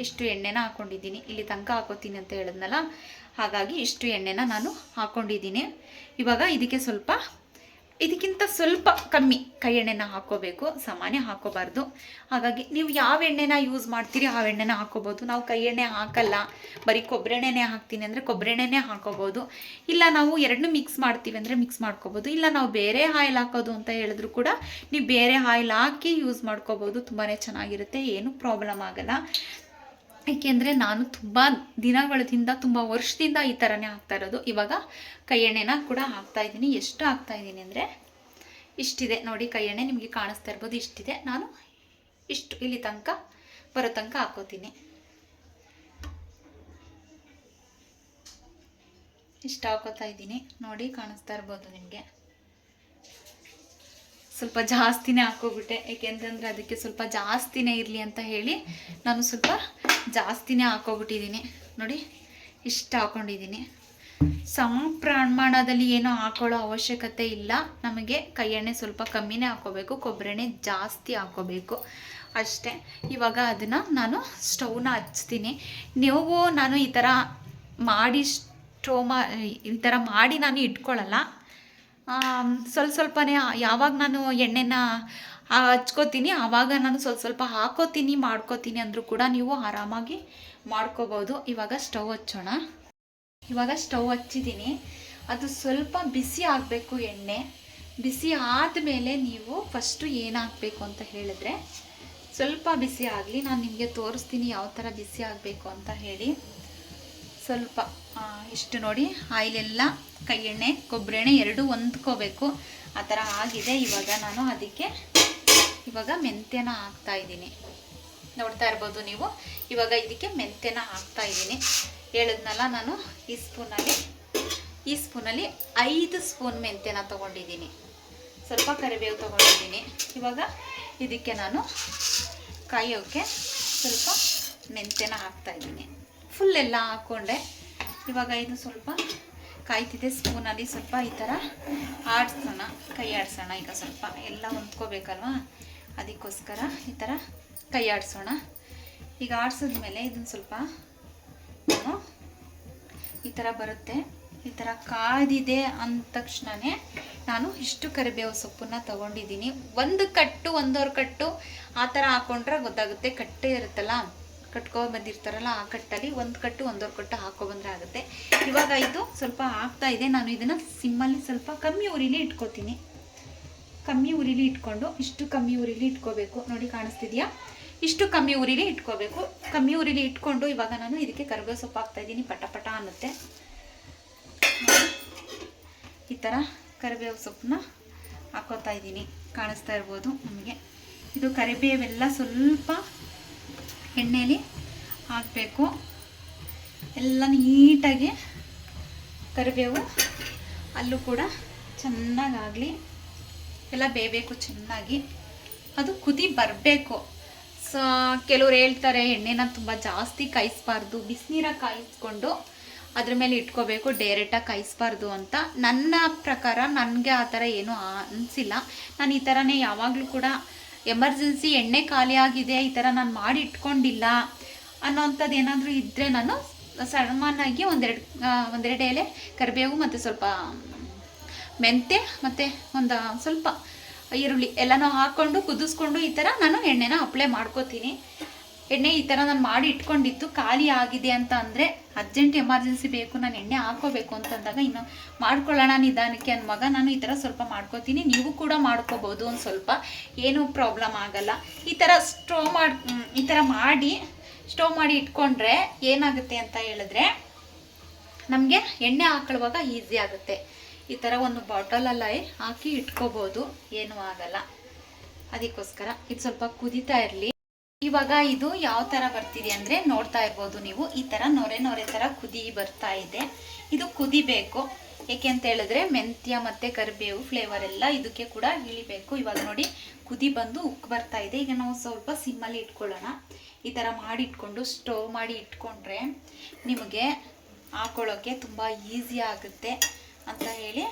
ಇಷ್ಟು ಎಣ್ಣೆನ ಹಾಕ್ಕೊಂಡಿದ್ದೀನಿ. ಇಲ್ಲಿ ತನಕ ಹಾಕೋತೀನಿ ಅಂತ ಹೇಳಿದ್ನಲ್ಲ, ಹಾಗಾಗಿ ಇಷ್ಟು ಎಣ್ಣೆನ ನಾನು ಹಾಕ್ಕೊಂಡಿದ್ದೀನಿ. ಇವಾಗ ಇದಕ್ಕಿಂತ ಸ್ವಲ್ಪ ಕಮ್ಮಿ ಕೈ ಎಣ್ಣೆನ ಹಾಕ್ಕೋಬೇಕು, ಸಾಮಾನ್ಯ ಹಾಕ್ಕೋಬಾರ್ದು. ಹಾಗಾಗಿ ನೀವು ಯಾವ ಎಣ್ಣೆನ ಯೂಸ್ ಮಾಡ್ತೀರಿ ಆ ಎಣ್ಣೆನ ಹಾಕ್ಕೋಬೋದು. ನಾವು ಕೈ ಎಣ್ಣೆ ಹಾಕಲ್ಲ, ಬರೀ ಕೊಬ್ಬರಿ ಎಣ್ಣೆನೇ ಹಾಕ್ತೀನಿ ಅಂದರೆ ಕೊಬ್ಬರಿ ಎಣ್ಣೆನೇ ಹಾಕ್ಕೋಬೋದು. ಇಲ್ಲ ನಾವು ಎರಡನ್ನೂ ಮಿಕ್ಸ್ ಮಾಡ್ತೀವಿ ಅಂದರೆ ಮಿಕ್ಸ್ ಮಾಡ್ಕೋಬೋದು. ಇಲ್ಲ ನಾವು ಬೇರೆ ಆಯಿಲ್ ಹಾಕೋದು ಅಂತ ಹೇಳಿದ್ರು ಕೂಡ ನೀವು ಬೇರೆ ಆಯಿಲ್ ಹಾಕಿ ಯೂಸ್ ಮಾಡ್ಕೋಬೋದು. ತುಂಬಾ ಚೆನ್ನಾಗಿರುತ್ತೆ, ಏನೂ ಪ್ರಾಬ್ಲಮ್ ಆಗಲ್ಲ. ಏಕೆಂದರೆ ನಾನು ತುಂಬ ದಿನಗಳಿಂದ, ತುಂಬ ವರ್ಷದಿಂದ ಈ ಥರನೇ ಹಾಕ್ತಾ ಇರೋದು. ಇವಾಗ ಕೈ ಎಣ್ಣೆನ ಕೂಡ ಹಾಕ್ತಾಯಿದ್ದೀನಿ. ಎಷ್ಟು ಹಾಕ್ತಾಯಿದ್ದೀನಿ ಅಂದರೆ ಇಷ್ಟಿದೆ ನೋಡಿ, ಕೈ ಎಣ್ಣೆ ನಿಮಗೆ ಕಾಣಿಸ್ತಾ ಇರ್ಬೋದು, ಇಷ್ಟಿದೆ. ನಾನು ಇಷ್ಟು ಇಲ್ಲಿ ತನಕ ಬರೋ ತನಕ ಹಾಕೋತೀನಿ. ಇಷ್ಟು ಹಾಕೋತಾ ಇದ್ದೀನಿ ನೋಡಿ, ಕಾಣಿಸ್ತಾ ಇರ್ಬೋದು ನಿಮಗೆ. ಸ್ವಲ್ಪ ಜಾಸ್ತಿನೇ ಹಾಕೋಬಿಟ್ಟೆ, ಏಕೆಂತಂದರೆ ಅದಕ್ಕೆ ಸ್ವಲ್ಪ ಜಾಸ್ತಿನೇ ಇರಲಿ ಅಂತ ಹೇಳಿ ನಾನು ಸ್ವಲ್ಪ ಜಾಸ್ತಿನೇ ಹಾಕೋಬಿಟ್ಟಿದ್ದೀನಿ. ನೋಡಿ ಇಷ್ಟು ಹಾಕ್ಕೊಂಡಿದ್ದೀನಿ. ಸಮ ಪ್ರಮಾಣದಲ್ಲಿ ಏನೂ ಹಾಕೊಳ್ಳೋ ಅವಶ್ಯಕತೆ ಇಲ್ಲ. ನಮಗೆ ಕೈ ಎಣ್ಣೆ ಸ್ವಲ್ಪ ಕಮ್ಮಿನೇ ಹಾಕೋಬೇಕು, ಕೊಬ್ಬರಿ ಎಣ್ಣೆ ಜಾಸ್ತಿ ಹಾಕೋಬೇಕು ಅಷ್ಟೇ. ಇವಾಗ ಅದನ್ನು ನಾನು ಸ್ಟವ್ನ ಹಚ್ತೀನಿ. ನೀವು ನಾನು ಈ ಥರ ಮಾಡಿ ಈ ಥರ ಮಾಡಿ ನಾನು ಇಟ್ಕೊಳ್ಳಲ್ಲ. ಸ್ವಲ್ಪನೇ ಯಾವಾಗ ನಾನು ಎಣ್ಣೆನ ಹಚ್ಕೋತೀನಿ ಆವಾಗ ನಾನು ಸ್ವಲ್ಪ ಹಾಕೋತೀನಿ ಮಾಡ್ಕೋತೀನಿ ಅಂದರೂ ಕೂಡ ನೀವು ಆರಾಮಾಗಿ ಮಾಡ್ಕೋಬೋದು. ಇವಾಗ ಸ್ಟವ್ ಹಚ್ಚೋಣ. ಇವಾಗ ಸ್ಟವ್ ಹಚ್ಚಿದ್ದೀನಿ. ಅದು ಸ್ವಲ್ಪ ಬಿಸಿ ಆಗಬೇಕು ಎಣ್ಣೆ. ಬಿಸಿ ಆದಮೇಲೆ ನೀವು ಫಸ್ಟು ಏನು ಹಾಕಬೇಕು ಅಂತ ಹೇಳಿದ್ರೆ, ಸ್ವಲ್ಪ ಬಿಸಿ ಆಗಲಿ, ನಾನು ನಿಮಗೆ ತೋರಿಸ್ತೀನಿ ಯಾವ ಥರ ಬಿಸಿ ಆಗಬೇಕು ಅಂತ ಹೇಳಿ. ಸ್ವಲ್ಪ ಇಷ್ಟು ನೋಡಿ, ಆಯಿಲೆಲ್ಲ ಕೈ ಎಣ್ಣೆ ಕೊಬ್ಬರಿ ಎಣ್ಣೆ ಎರಡೂ ಹೊಂದ್ಕೋಬೇಕು, ಆ ಥರ ಆಗಿದೆ. ಇವಾಗ ನಾನು ಅದಕ್ಕೆ ಇವಾಗ ಮೆಂತ್ಯನ ಹಾಕ್ತಾಯಿದ್ದೀನಿ, ನೋಡ್ತಾ ಇರ್ಬೋದು ನೀವು. ಇವಾಗ ಇದಕ್ಕೆ ಮೆಂತ್ಯನ ಹಾಕ್ತಾಯಿದ್ದೀನಿ. ಹೇಳಿದ್ನಲ್ಲ ನಾನು ಈ ಸ್ಪೂನಲ್ಲಿ 5 ಸ್ಪೂನ್ ಮೆಂತ್ಯನ ತೊಗೊಂಡಿದ್ದೀನಿ, ಸ್ವಲ್ಪ ಕರಿಬೇವು ತೊಗೊಂಡಿದ್ದೀನಿ. ಇವಾಗ ಇದಕ್ಕೆ ನಾನು ಕಾಯೋಕ್ಕೆ ಸ್ವಲ್ಪ ಮೆಂತ್ಯನ ಹಾಕ್ತಾಯಿದ್ದೀನಿ. ಫುಲ್ ಎಲ್ಲ ಹಾಕ್ಕೊಂಡೆ. ಇವಾಗ ಇದು ಸ್ವಲ್ಪ ಕಾಯ್ತಿದೆ. ಸ್ಪೂನಲ್ಲಿ ಸ್ವಲ್ಪ ಈ ಥರ ಆಡಿಸೋಣ, ಕೈ ಆಡಿಸೋಣ. ಈಗ ಸ್ವಲ್ಪ ಎಲ್ಲ ಹೊಂದ್ಕೋಬೇಕಲ್ವ, ಅದಕ್ಕೋಸ್ಕರ ಈ ಥರ ಕೈ ಆಡಿಸೋಣ. ಈಗ ಆಡಿಸಿದ್ಮೇಲೆ ಇದನ್ನು ಸ್ವಲ್ಪ ನಾನು ಈ ಥರ ಬರುತ್ತೆ. ಈ ಥರ ಕಾದಿದೆ ಅಂದ ತಕ್ಷಣವೇ ನಾನು ಇಷ್ಟು ಕರಿಬೇವು ಸೊಪ್ಪನ್ನು ತೊಗೊಂಡಿದ್ದೀನಿ. 1 ಕಟ್ಟು 1.5 ಕಟ್ಟು ಆ ಥರ ಹಾಕ್ಕೊಂಡ್ರೆ ಗೊತ್ತಾಗುತ್ತೆ. ಕಟ್ಟೆ ಇರುತ್ತಲ್ಲ, ಬಂದಿರ್ತಾರಲ್ಲ ಆ ಕಟ್ಟಲ್ಲಿ 1 ಕಟ್ಟು 1.5 ಕಟ್ಟು ಹಾಕೊಬಂದ್ರೆ ಆಗುತ್ತೆ. ಇವಾಗ ಇದು ಸ್ವಲ್ಪ ಆಗ್ತಾ ಇದೆ. ನಾನು ಇದನ್ನು ಸಿಮ್ಮಲ್ಲಿ ಸ್ವಲ್ಪ ಕಮ್ಮಿ ಉರಿಲಿ ಇಟ್ಕೋತೀನಿ. ಕಮ್ಮಿ ಉರಿಲಿ ಇಟ್ಕೊಂಡು, ಇಷ್ಟು ಕಮ್ಮಿ ಉರಿಲಿ ಇಟ್ಕೋಬೇಕು. ನೋಡಿ ಕಾಣಿಸ್ತಿದೆಯಾ? ಇಷ್ಟು ಕಮ್ಮಿ ಉರಿಲಿ ಇಟ್ಕೋಬೇಕು. ಕಮ್ಮಿ ಉರಿಲಿ ಇಟ್ಕೊಂಡು ಇವಾಗ ನಾನು ಇದಕ್ಕೆ ಕರಿಬೇವು ಸೊಪ್ಪು ಹಾಕ್ತಾಯಿದ್ದೀನಿ. ಪಟ ಅನ್ನುತ್ತೆ. ಈ ಥರ ಕರಿಬೇವು ಸೊಪ್ಪನ್ನ ಹಾಕೋತಾ ಇದ್ದೀನಿ, ಕಾಣಿಸ್ತಾ ಇರ್ಬೋದು ನಮಗೆ. ಇದು ಕರಿಬೇವೆಲ್ಲ ಸ್ವಲ್ಪ ಎಣ್ಣೆಯಲ್ಲಿ ಹಾಕಬೇಕು. ಎಲ್ಲ ನೀಟಾಗಿ ಕರಿಬೇವು ಅಲ್ಲೂ ಕೂಡ ಚೆನ್ನಾಗಾಗಲಿ, ಎಲ್ಲ ಬೇಯಬೇಕು ಚೆನ್ನಾಗಿ. ಅದು ಕುದಿ ಬರಬೇಕು. ಕೆಲವ್ರು ಹೇಳ್ತಾರೆ ಎಣ್ಣೆನ ತುಂಬ ಜಾಸ್ತಿ ಕಾಯಿಸ್ಬಾರ್ದು, ಬಿಸಿನೀರಾಗಿ ಕಾಯಿಸ್ಕೊಂಡು ಅದ್ರ ಮೇಲೆ ಇಟ್ಕೋಬೇಕು, ಡೈರೆಕ್ಟಾಗಿ ಕಾಯಿಸ್ಬಾರ್ದು ಅಂತ. ನನ್ನ ಪ್ರಕಾರ ನನಗೆ ಆ ಥರ ಏನೂ ಅನಿಸಿಲ್ಲ. ನಾನು ಈ ಥರನೇ ಯಾವಾಗಲೂ ಕೂಡ ಎಮರ್ಜೆನ್ಸಿ ಎಣ್ಣೆ ಖಾಲಿ ಆಗಿದೆ, ಈ ಥರ ನಾನು ಮಾಡಿ ಇಟ್ಕೊಂಡಿಲ್ಲ ಅನ್ನೋವಂಥದ್ದು ಏನಾದರೂ ಇದ್ದರೆ ನಾನು ಸಣ್ಣನಾಗಿ ಒಂದೆರಡು ಎಲೆ ಕರಿಬೇವು ಮತ್ತು ಸ್ವಲ್ಪ ಮೆಂತೆ ಮತ್ತು ಒಂದು ಸ್ವಲ್ಪ ಈರುಳ್ಳಿ ಎಲ್ಲನೂ ಹಾಕ್ಕೊಂಡು ಕುದಿಸ್ಕೊಂಡು ಈ ಥರ ನಾನು ಎಣ್ಣೆನ ಅಪ್ಲೈ ಮಾಡ್ಕೋತೀನಿ. ಎಣ್ಣೆ ಈ ಥರ ನಾನು ಮಾಡಿ ಇಟ್ಕೊಂಡಿತ್ತು, ಖಾಲಿ ಆಗಿದೆ ಅಂತ ಅಂದರೆ ಅರ್ಜೆಂಟ್ ಎಮರ್ಜೆನ್ಸಿ ಬೇಕು, ನಾನು ಎಣ್ಣೆ ಹಾಕೋಬೇಕು ಅಂತಂದಾಗ ಇನ್ನು ಮಾಡ್ಕೊಳ್ಳೋಣ ನಿಧಾನಕ್ಕೆ ಅನ್ನುವಾಗ ನಾನು ಈ ಥರ ಸ್ವಲ್ಪ ಮಾಡ್ಕೋತೀನಿ. ನೀವು ಕೂಡ ಮಾಡ್ಕೋಬೋದು, ಒಂದು ಸ್ವಲ್ಪ ಏನೂ ಪ್ರಾಬ್ಲಮ್ ಆಗಲ್ಲ. ಈ ಥರ ಈ ಥರ ಮಾಡಿ ಸ್ಟೋವ್ ಮಾಡಿ ಇಟ್ಕೊಂಡ್ರೆ ಏನಾಗುತ್ತೆ ಅಂತ ಹೇಳಿದ್ರೆ ನಮಗೆ ಎಣ್ಣೆ ಹಾಕೊಳ್ಳುವಾಗ ಈಸಿ ಆಗುತ್ತೆ. ಈ ಥರ ಒಂದು ಬಾಟಲಲ್ಲಿ ಹಾಕಿ ಇಟ್ಕೋಬೋದು, ಏನೂ ಆಗಲ್ಲ. ಅದಕ್ಕೋಸ್ಕರ ಇದು ಸ್ವಲ್ಪ ಕುದೀತಾ ಇರಲಿ. ಇವಾಗ ಇದು ಯಾವ ಥರ ಬರ್ತಿದೆ ಅಂದರೆ ನೋಡ್ತಾ ಇರ್ಬೋದು ನೀವು, ಈ ಥರ ನೊರೆ ಥರ ಕುದಿ ಬರ್ತಾ ಇದೆ. ಇದು ಕುದಿಬೇಕು. ಏಕೆ ಅಂತ ಹೇಳಿದ್ರೆ ಮೆಂತ್ಯ ಮತ್ತು ಕರಿಬೇವು ಫ್ಲೇವರ್ ಎಲ್ಲ ಇದಕ್ಕೆ ಕೂಡ ಇಳಿಬೇಕು. ಇವಾಗ ನೋಡಿ ಕುದಿ ಬಂದು ಉಕ್ಕು ಬರ್ತಾ ಇದೆ. ಈಗ ನಾವು ಸ್ವಲ್ಪ ಸಿಮ್ಮಲ್ಲಿ ಇಟ್ಕೊಳ್ಳೋಣ. ಈ ಥರ ಮಾಡಿ ಇಟ್ಕೊಂಡು ಸ್ಟೋವ್ ಮಾಡಿ ಇಟ್ಕೊಂಡ್ರೆ ನಿಮಗೆ ಹಾಕೊಳ್ಳೋಕ್ಕೆ ತುಂಬ ಈಸಿ ಆಗುತ್ತೆ ಅಂತ ಹೇಳಿ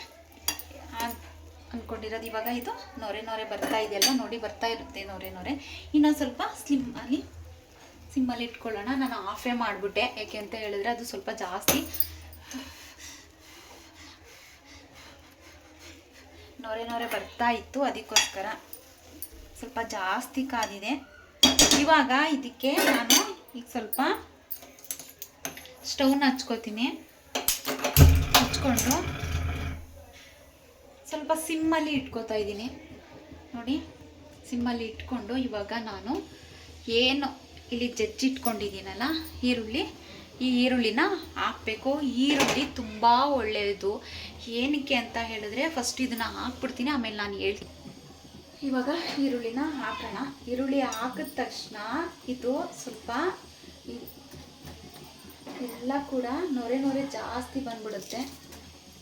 ಅಂದ್ಕೊಂಡಿರೋದು. ಇವಾಗ ಇದು ನೊರೆ ಬರ್ತಾ ಇದೆಯಲ್ಲ, ನೋಡಿ ಬರ್ತಾ ಇರುತ್ತೆ ನೊರೆ. ಇನ್ನೊಂದು ಸ್ವಲ್ಪ ಸಿಮ್ಮಲ್ಲಿ ಇಟ್ಕೊಳ್ಳೋಣ. ನಾನು ಆಫೇ ಮಾಡಿಬಿಟ್ಟೆ, ಯಾಕೆ ಅಂತ ಹೇಳಿದ್ರೆ ಅದು ಸ್ವಲ್ಪ ಜಾಸ್ತಿ ನೊರೆ ಬರ್ತಾ ಇತ್ತು, ಅದಕ್ಕೋಸ್ಕರ ಸ್ವಲ್ಪ ಜಾಸ್ತಿ ಕಾದಿದೆ. ಇವಾಗ ಇದಕ್ಕೆ ನಾನು ಈಗ ಸ್ವಲ್ಪ ಸ್ಟವ್ನ ಹಚ್ಕೋತೀನಿ. ಹಚ್ಕೊಂಡು ಸ್ವಲ್ಪ ಸಿಮ್ಮಲ್ಲಿ ಇಟ್ಕೋತಾ ಇದ್ದೀನಿ. ನೋಡಿ ಸಿಮ್ಮಲ್ಲಿ ಇಟ್ಕೊಂಡು ಇವಾಗ ನಾನು ಏನು ಇಲ್ಲಿ ಜಜ್ಜಿಟ್ಕೊಂಡಿದ್ದೀನಲ್ಲ ಈ ಈರುಳ್ಳಿನ ಹಾಕಬೇಕು. ಈರುಳ್ಳಿ ತುಂಬ ಒಳ್ಳೆಯದು. ಏನಕ್ಕೆ ಅಂತ ಹೇಳಿದ್ರೆ ಫಸ್ಟ್ ಇದನ್ನು ಹಾಕ್ಬಿಡ್ತೀನಿ, ಆಮೇಲೆ ನಾನು ಹೇಳ್ತೀನಿ. ಇವಾಗ ಈರುಳ್ಳಿನ ಹಾಕೋಣ. ಈರುಳ್ಳಿ ಹಾಕಿದ ತಕ್ಷಣ ಇದು ಸ್ವಲ್ಪ ಎಲ್ಲ ಕೂಡ ನೊರೆ ಜಾಸ್ತಿ ಬಂದ್ಬಿಡುತ್ತೆ.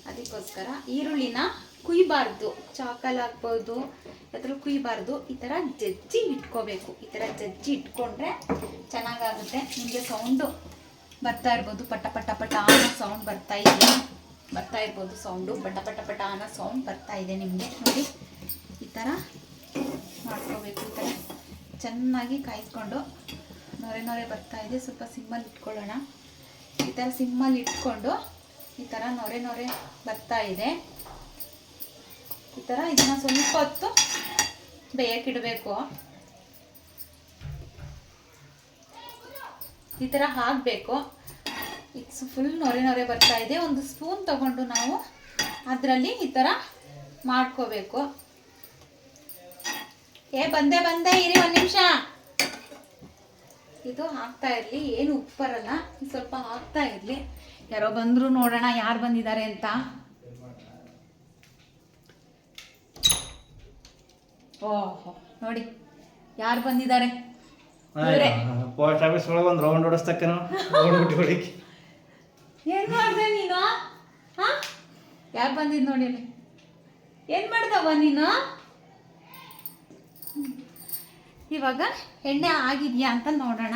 ಅದಕ್ಕೋಸ್ಕರ ಈರುಳ್ಳಿನ ಕುಯ್ಬಾರ್ದು, ಚಾಕಲ್ ಹಾಕ್ಬೋದು, ಅದ್ರ ಕುಯ್ಬಾರ್ದು. ಈ ಥರ ಜಜ್ಜಿ ಇಟ್ಕೋಬೇಕು. ಈ ಥರ ಜಜ್ಜಿ ಇಟ್ಕೊಂಡ್ರೆ ಚೆನ್ನಾಗಾಗುತ್ತೆ. ನಿಮಗೆ ಸೌಂಡು ಬರ್ತಾ ಇರ್ಬೋದು, ಪಟ ಪಟ ಪಟ ಅನ್ನೋ ಸೌಂಡ್ ಬರ್ತಾ ಇರ್ಬೋದು ಸೌಂಡು, ಪಟ ಪಟ ಪಟ ಅನ್ನೋ ಸೌಂಡ್ ಬರ್ತಾ ಇದೆ ನಿಮಗೆ. ನೋಡಿ ಈ ಥರ ಮಾಡ್ಕೋಬೇಕು. ಈ ಥರ ಚೆನ್ನಾಗಿ ಕಾಯಿಸ್ಕೊಂಡು ನೊರೆ ಬರ್ತಾ ಇದೆ, ಸ್ವಲ್ಪ ಸಿಮ್ಮಲ್ಲಿ ಇಟ್ಕೊಳ್ಳೋಣ. ಈ ಥರ ಸಿಮ್ಮಲ್ಲಿ ಇಟ್ಕೊಂಡು ಈ ಥರ ನೊರೆ ಬರ್ತಾ ಇದೆ. ಈ ಥರ ಇದನ್ನು ಸ್ವಲ್ಪ ಹೊತ್ತು ಬೇಯಕ್ಕಿಡಬೇಕು. ಈ ಥರ ಹಾಕಬೇಕು. ಇದು ಫುಲ್ ನೊರೆ ಬರ್ತಾ ಇದೆ. ಒಂದು ಸ್ಪೂನ್ ತಗೊಂಡು ನಾವು ಅದರಲ್ಲಿ ಈ ಥರ ಮಾಡ್ಕೋಬೇಕು. ಬಂದೆ ಇರಿ ಒಂದು ನಿಮಿಷ. ಇದು ಹಾಕ್ತಾ ಇರಲಿ, ಏನು ಉಪ್ಪು ಬರಲ್ಲ, ಸ್ವಲ್ಪ ಹಾಕ್ತಾ ಇರಲಿ. ಯಾರೋ ಬಂದ್ರು, ನೋಡೋಣ ಯಾರು ಬಂದಿದ್ದಾರೆ ಅಂತ. ಓಹೋ ನೋಡಿ ಯಾರು ಬಂದಿದ್ದಾರೆ. ಪೋಸ್ಟ್ ಆಫೀಸ್ ಒಳಗೆ ಒಂದು ರೌಂಡ್ ಹೊಡಿಸ್ತಕ್ಕೇನು ಏನ್ ಮಾಡ್ದೆ ನೀನು? ಯಾರು ಬಂದಿದ್ ನೋಡಿ ಅಲ್ಲಿ. ಏನ್ ಮಾಡ್ದವ ನೀನು? ಇವಾಗ ಎಣ್ಣೆ ಆಗಿದೆಯಾ ಅಂತ ನೋಡೋಣ.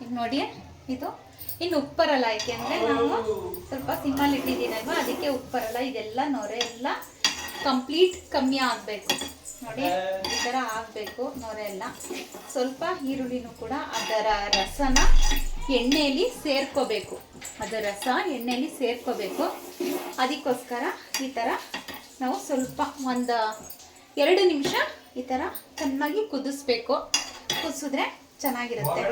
ಈಗ ನೋಡಿ ಇದು ಇನ್ನು ಉಪ್ಪು ಬರಲ್ಲ, ಯಾಕೆಂದರೆ ನಾವು ಸ್ವಲ್ಪ ಸಿಮ್ಮಲ್ಲಿ ಇಟ್ಟಿದ್ದೀನಲ್ವ, ಅದಕ್ಕೆ ಉಪ್ಪು ಬರಲ್ಲ. ಇದೆಲ್ಲ ನೊರೆ ಎಲ್ಲ ಕಂಪ್ಲೀಟ್ ಕಮ್ಮಿ ಆಗಬೇಕು. ನೋಡಿ ಈ ಥರ ಆಗಬೇಕು ನೊರೆ ಎಲ್ಲ. ಸ್ವಲ್ಪ ಈರುಳ್ಳಿನೂ ಕೂಡ ಅದರ ರಸನ ಎಣ್ಣೆಯಲ್ಲಿ ಸೇರ್ಕೋಬೇಕು. ಅದರ ರಸ ಎಣ್ಣೆಯಲ್ಲಿ ಸೇರ್ಕೋಬೇಕು. ಅದಕ್ಕೋಸ್ಕರ ಈ ಥರ ನಾವು ಸ್ವಲ್ಪ ಒಂದು 2 ನಿಮಿಷ ಈ ಥರ ಚೆನ್ನಾಗಿ ಕುದಿಸ್ಬೇಕು. ಕುದಿಸಿದ್ರೆ ಚೆನ್ನಾಗಿರುತ್ತೆ.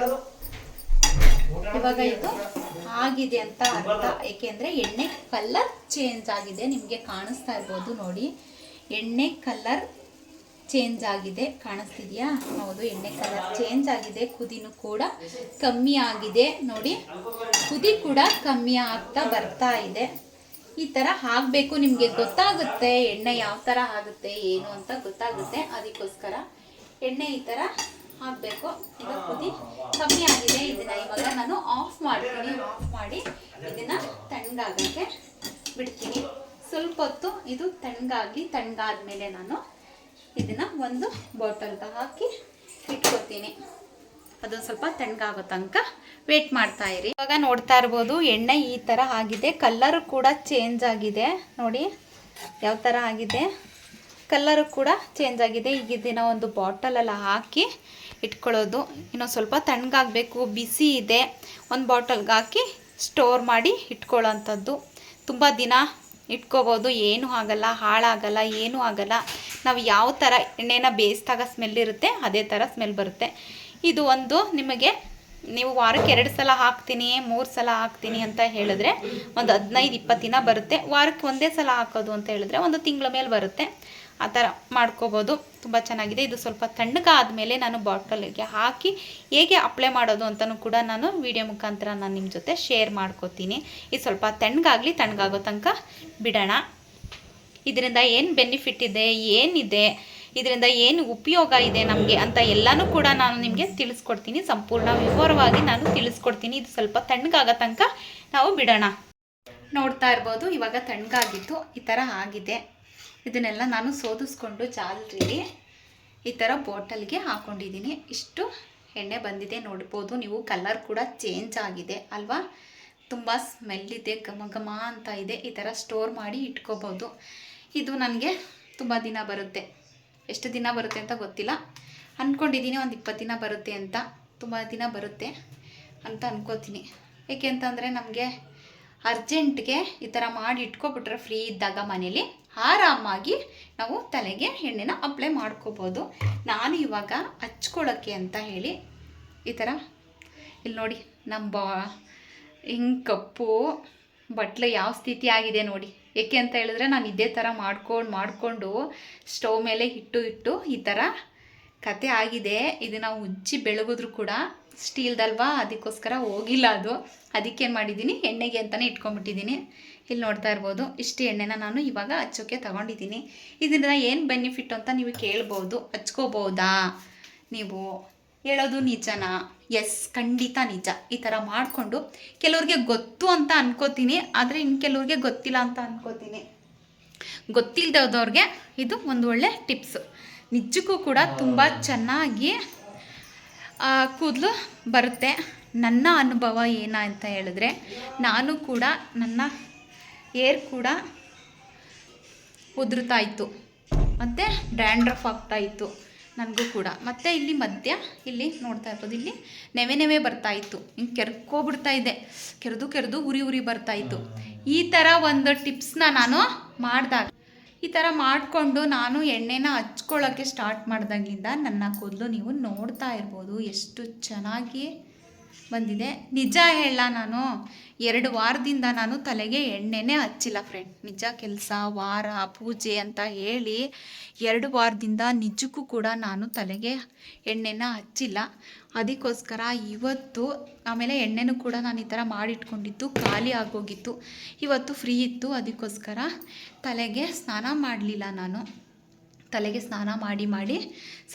ಇವಾಗ ಇದು ಆಗಿದೆ ಅಂತ ಅರ್ಥ, ಏಕೆಂದರೆ ಎಣ್ಣೆ ಕಲರ್ ಚೇಂಜ್ ಆಗಿದೆ. ನಿಮಗೆ ಕಾಣಿಸ್ತಾ ಇರ್ಬೋದು ನೋಡಿ, ಎಣ್ಣೆ ಕಲರ್ ಚೇಂಜ್ ಆಗಿದೆ. ಕಾಣಿಸ್ತಿದೆಯಾ? ಹೌದು, ಎಣ್ಣೆ ಕಲರ್ ಚೇಂಜ್ ಆಗಿದೆ. ಕುದಿನೂ ಕೂಡ ಕಮ್ಮಿ ಆಗಿದೆ. ನೋಡಿ ಕುದಿ ಕೂಡ ಕಮ್ಮಿ ಆಗ್ತಾ ಬರ್ತಾ ಇದೆ. ಈ ಥರ ಆಗಬೇಕು. ನಿಮಗೆ ಗೊತ್ತಾಗುತ್ತೆ ಎಣ್ಣೆ ಯಾವ ಥರ ಆಗುತ್ತೆ ಏನು ಅಂತ ಗೊತ್ತಾಗುತ್ತೆ. ಅದಕ್ಕೋಸ್ಕರ ಎಣ್ಣೆ ಈ ಥರ ಹಾಕಬೇಕು. ಈಗ ಕುದಿ ಕಮ್ಮಿ ಆಗಿದೆ. ಇದನ್ನು ಇವಾಗ ನಾನು ಆಫ್ ಮಾಡ್ತೀನಿ. ಆಫ್ ಮಾಡಿ ಇದನ್ನು ತಣ್ಣಗಾಗಕ್ಕೆ ಬಿಡ್ತೀನಿ. ಸ್ವಲ್ಪ ಹೊತ್ತು ಇದು ತಣ್ಣಗಾದ್ಮೇಲೆ ನಾನು ಇದನ್ನು ಒಂದು ಬಾಟಲ್ಗೆ ಹಾಕಿ ಇಟ್ಕೊತೀನಿ. ಅದೊಂದು ಸ್ವಲ್ಪ ತಣ್ಣಗಾಗೋ ತನಕ ವೇಟ್ ಮಾಡ್ತಾ ಇರಿ. ಇವಾಗ ನೋಡ್ತಾ ಇರ್ಬೋದು ಎಣ್ಣೆ ಈ ಥರ ಆಗಿದೆ. ಕಲ್ಲರು ಕೂಡ ಚೇಂಜ್ ಆಗಿದೆ. ನೋಡಿ ಯಾವ ಥರ ಆಗಿದೆ, ಕಲ್ಲರು ಕೂಡ ಚೇಂಜ್ ಆಗಿದೆ. ಈಗ ಇದನ್ನು ಒಂದು ಬಾಟಲೆಲ್ಲ ಹಾಕಿ ಇಟ್ಕೊಳ್ಳೋದು. ಇನ್ನೊಂದು ಸ್ವಲ್ಪ ತಣ್ಣಗಾಗಬೇಕು, ಬಿಸಿ ಇದೆ. ಒಂದು ಬಾಟಲ್ಗೆ ಹಾಕಿ ಸ್ಟೋರ್ ಮಾಡಿ ಇಟ್ಕೊಳ್ಳೋಂಥದ್ದು. ತುಂಬ ದಿನ ಇಟ್ಕೋಬೋದು, ಏನೂ ಆಗಲ್ಲ, ಹಾಳಾಗಲ್ಲ, ಏನೂ ಆಗಲ್ಲ. ನಾವು ಯಾವ ಥರ ಎಣ್ಣೆನ ಬೇಯಿಸಿದಾಗ ಸ್ಮೆಲ್ ಇರುತ್ತೆ ಅದೇ ಥರ ಸ್ಮೆಲ್ ಬರುತ್ತೆ. ಇದು ಒಂದು ನಿಮಗೆ, ನೀವು ವಾರಕ್ಕೆ 2 ಸಲ ಹಾಕ್ತೀನಿ 3 ಸಲ ಹಾಕ್ತೀನಿ ಅಂತ ಹೇಳಿದ್ರೆ ಒಂದು 15-20 ದಿನ ಬರುತ್ತೆ. ವಾರಕ್ಕೆ ಒಂದೇ ಸಲ ಹಾಕೋದು ಅಂತ ಹೇಳಿದ್ರೆ ಒಂದು ತಿಂಗಳ ಮೇಲೆ ಬರುತ್ತೆ. ಆ ಥರ ಮಾಡ್ಕೋಬೋದು. ತುಂಬ ಚೆನ್ನಾಗಿದೆ. ಇದು ಸ್ವಲ್ಪ ತಣ್ಣಗಾದ್ಮೇಲೆ ನಾನು ಬಾಟಲಿಗೆ ಹಾಕಿ ಹೇಗೆ ಅಪ್ಲೈ ಮಾಡೋದು ಅಂತಲೂ ಕೂಡ ನಾನು ವಿಡಿಯೋ ಮುಖಾಂತರ ನಾನು ನಿಮ್ಮ ಜೊತೆ ಶೇರ್ ಮಾಡ್ಕೋತೀನಿ. ಇದು ಸ್ವಲ್ಪ ತಣ್ಣಗಾಗೋ ತನಕ ಬಿಡೋಣ. ಇದರಿಂದ ಏನು ಬೆನಿಫಿಟ್ ಇದೆ, ಏನಿದೆ, ಇದರಿಂದ ಏನು ಉಪಯೋಗ ಇದೆ ನಮಗೆ ಅಂತ ಎಲ್ಲನೂ ಕೂಡ ನಾನು ನಿಮಗೆ ತಿಳಿಸ್ಕೊಡ್ತೀನಿ. ಸಂಪೂರ್ಣ ವಿವರವಾಗಿ ನಾನು ತಿಳಿಸ್ಕೊಡ್ತೀನಿ. ಇದು ಸ್ವಲ್ಪ ತಣ್ಣಗಾಗೋ ತನಕ ನಾವು ಬಿಡೋಣ. ನೋಡ್ತಾ ಇರ್ಬೋದು ಇವಾಗ ತಣ್ಣಗಾಗಿತ್ತು. ಈ ಥರ ಆಗಿದೆ. ಇದನ್ನೆಲ್ಲ ನಾನು ಸೋದಿಸ್ಕೊಂಡು ಜಾಲರಿಲಿ ಈ ಥರ ಬಾಟಲ್ಗೆ ಹಾಕ್ಕೊಂಡಿದ್ದೀನಿ. ಇಷ್ಟು ಎಣ್ಣೆ ಬಂದಿದೆ ನೋಡ್ಬೋದು ನೀವು. ಕಲರ್ ಕೂಡ ಚೇಂಜ್ ಆಗಿದೆ ಅಲ್ವಾ? ತುಂಬ ಸ್ಮೆಲ್ ಇದೆ, ಘಮ ಘಮ ಅಂತ ಇದೆ. ಈ ಥರ ಸ್ಟೋರ್ ಮಾಡಿ ಇಟ್ಕೋಬೋದು. ಇದು ನನಗೆ ತುಂಬ ದಿನ ಬರುತ್ತೆ. ಎಷ್ಟು ದಿನ ಬರುತ್ತೆ ಅಂತ ಗೊತ್ತಿಲ್ಲ. ಅಂದ್ಕೊಂಡಿದ್ದೀನಿ ಒಂದು 20 ದಿನ ಬರುತ್ತೆ ಅಂತ. ತುಂಬ ದಿನ ಬರುತ್ತೆ ಅಂತ ಅಂದ್ಕೋತೀನಿ. ಏಕೆ ಅಂತಂದರೆ ನಮಗೆ ಅರ್ಜೆಂಟ್ಗೆ ಈ ಥರ ಮಾಡಿ ಇಟ್ಕೊಬಿಟ್ರೆ ಫ್ರೀ ಇದ್ದಾಗ ಮನೇಲಿ ಆರಾಮಾಗಿ ನಾವು ತಲೆಗೆ ಎಣ್ಣೆನ ಅಪ್ಲೈ ಮಾಡ್ಕೋಬೋದು. ನಾನು ಇವಾಗ ಹಚ್ಕೊಳ್ಳೋಕ್ಕೆ ಅಂತ ಹೇಳಿ ಈ ಥರ ಇಲ್ಲಿ ನೋಡಿ ನಮ್ಮ ಹಿಂಗೆ ಕಪ್ಪು ಬಟ್ಲು ಯಾವ ಸ್ಥಿತಿ ಆಗಿದೆ ನೋಡಿ. ಏಕೆ ಅಂತ ಹೇಳಿದ್ರೆ ನಾನು ಇದೇ ಥರ ಮಾಡಿಕೊಂಡು ಸ್ಟವ್ ಮೇಲೆ ಇಟ್ಟು ಈ ಥರ ಕತೆ ಆಗಿದೆ. ಇದು ನಾವು ಉಜ್ಜಿ ಬೆಳಗಿದ್ರು ಕೂಡ ಸ್ಟೀಲ್ದಲ್ವಾ, ಅದಕ್ಕೋಸ್ಕರ ಹೋಗಿಲ್ಲ ಅದು. ಅದಕ್ಕೇನು ಮಾಡಿದ್ದೀನಿ, ಎಣ್ಣೆಗೆ ಅಂತಲೇ ಇಟ್ಕೊಂಡ್ಬಿಟ್ಟಿದ್ದೀನಿ. ಇಲ್ಲಿ ನೋಡ್ತಾ ಇರ್ಬೋದು ಇಷ್ಟು ಎಣ್ಣೆನ ನಾನು ಇವಾಗ ಹಚ್ಚೋಕ್ಕೆ ತಗೊಂಡಿದ್ದೀನಿ. ಇದರಿಂದ ಏನು ಬೆನಿಫಿಟ್ ಅಂತ ನೀವು ಕೇಳ್ಬೋದು. ಹಚ್ಕೋಬೋದಾ ನೀವು? ಹೇಳೋದು ನಿಜನಾ? ಎಸ್, ಖಂಡಿತ ನಿಜ. ಈ ಥರ ಮಾಡಿಕೊಂಡು ಕೆಲವ್ರಿಗೆ ಗೊತ್ತು ಅಂತ ಅನ್ಕೋತೀನಿ, ಆದರೆ ಇನ್ನು ಕೆಲವ್ರಿಗೆ ಗೊತ್ತಿಲ್ಲ ಅಂತ ಅನ್ಕೋತೀನಿ. ಗೊತ್ತಿಲ್ಲದವ್ರಿಗೆ ಇದು ಒಂದು ಒಳ್ಳೆ ಟಿಪ್ಸು. ನಿಜಕ್ಕೂ ಕೂಡ ತುಂಬ ಚೆನ್ನಾಗಿ ಕೂದಲು ಬರುತ್ತೆ. ನನ್ನ ಅನುಭವ ಏನು ಅಂತ ಹೇಳಿದ್ರೆ, ನಾನು ಕೂಡ ನನ್ನ ಏರ್ ಕೂಡ ಉದುರ್ತಾ ಇತ್ತು ಮತ್ತು ಡ್ಯಾಂಡ್ರಫ್ ಆಗ್ತಾಯಿತ್ತು ನನಗೂ ಕೂಡ. ಮತ್ತು ಇಲ್ಲಿ ಮಧ್ಯ ಇಲ್ಲಿ ನೋಡ್ತಾ ಇರ್ಬೋದು, ಇಲ್ಲಿ ನೆವೆ ಬರ್ತಾಯಿತ್ತು, ಹಿಂಗೆ ಕೆರ್ಕೋಬಿಡ್ತಾ ಇದೆ, ಕೆರೆದು ಉರಿ ಬರ್ತಾಯಿತ್ತು. ಈ ಥರ ಒಂದು ಟಿಪ್ಸ್ನ ನಾನು ಮಾಡಿದಾಗ, ಈ ಥರ ಮಾಡಿಕೊಂಡು ನಾನು ಎಣ್ಣೆನ ಹಚ್ಕೊಳ್ಳೋಕ್ಕೆ ಸ್ಟಾರ್ಟ್ ಮಾಡ್ದಾಗಿಂದ ನನ್ನ ಕೂದಲು ನೀವು ನೋಡ್ತಾ ಇರ್ಬೋದು ಎಷ್ಟು ಚೆನ್ನಾಗಿ ಬಂದಿದೆ. ನಿಜ ಹೇಳ, ನಾನು 2 ವಾರದಿಂದ ನಾನು ತಲೆಗೆ ಎಣ್ಣೆನೇ ಹಚ್ಚಿಲ್ಲ ಫ್ರೆಂಡ್. ನಿಜ, ಕೆಲಸ ವಾರ ಪೂಜೆ ಅಂತ ಹೇಳಿ 2 ವಾರದಿಂದ ನಿಜಕ್ಕೂ ಕೂಡ ನಾನು ತಲೆಗೆ ಎಣ್ಣೆನ ಹಚ್ಚಿಲ್ಲ. ಅದಕ್ಕೋಸ್ಕರ ಇವತ್ತು, ಆಮೇಲೆ ಎಣ್ಣೆನೂ ಕೂಡ ನಾನು ಈ ಥರ ಮಾಡಿಟ್ಕೊಂಡಿದ್ದು ಖಾಲಿ ಆಗೋಗಿತ್ತು. ಇವತ್ತು ಫ್ರೀ ಇತ್ತು, ಅದಕ್ಕೋಸ್ಕರ ತಲೆಗೆ ಸ್ನಾನ ಮಾಡಲಿಲ್ಲ. ನಾನು ತಲೆಗೆ ಸ್ನಾನ ಮಾಡಿ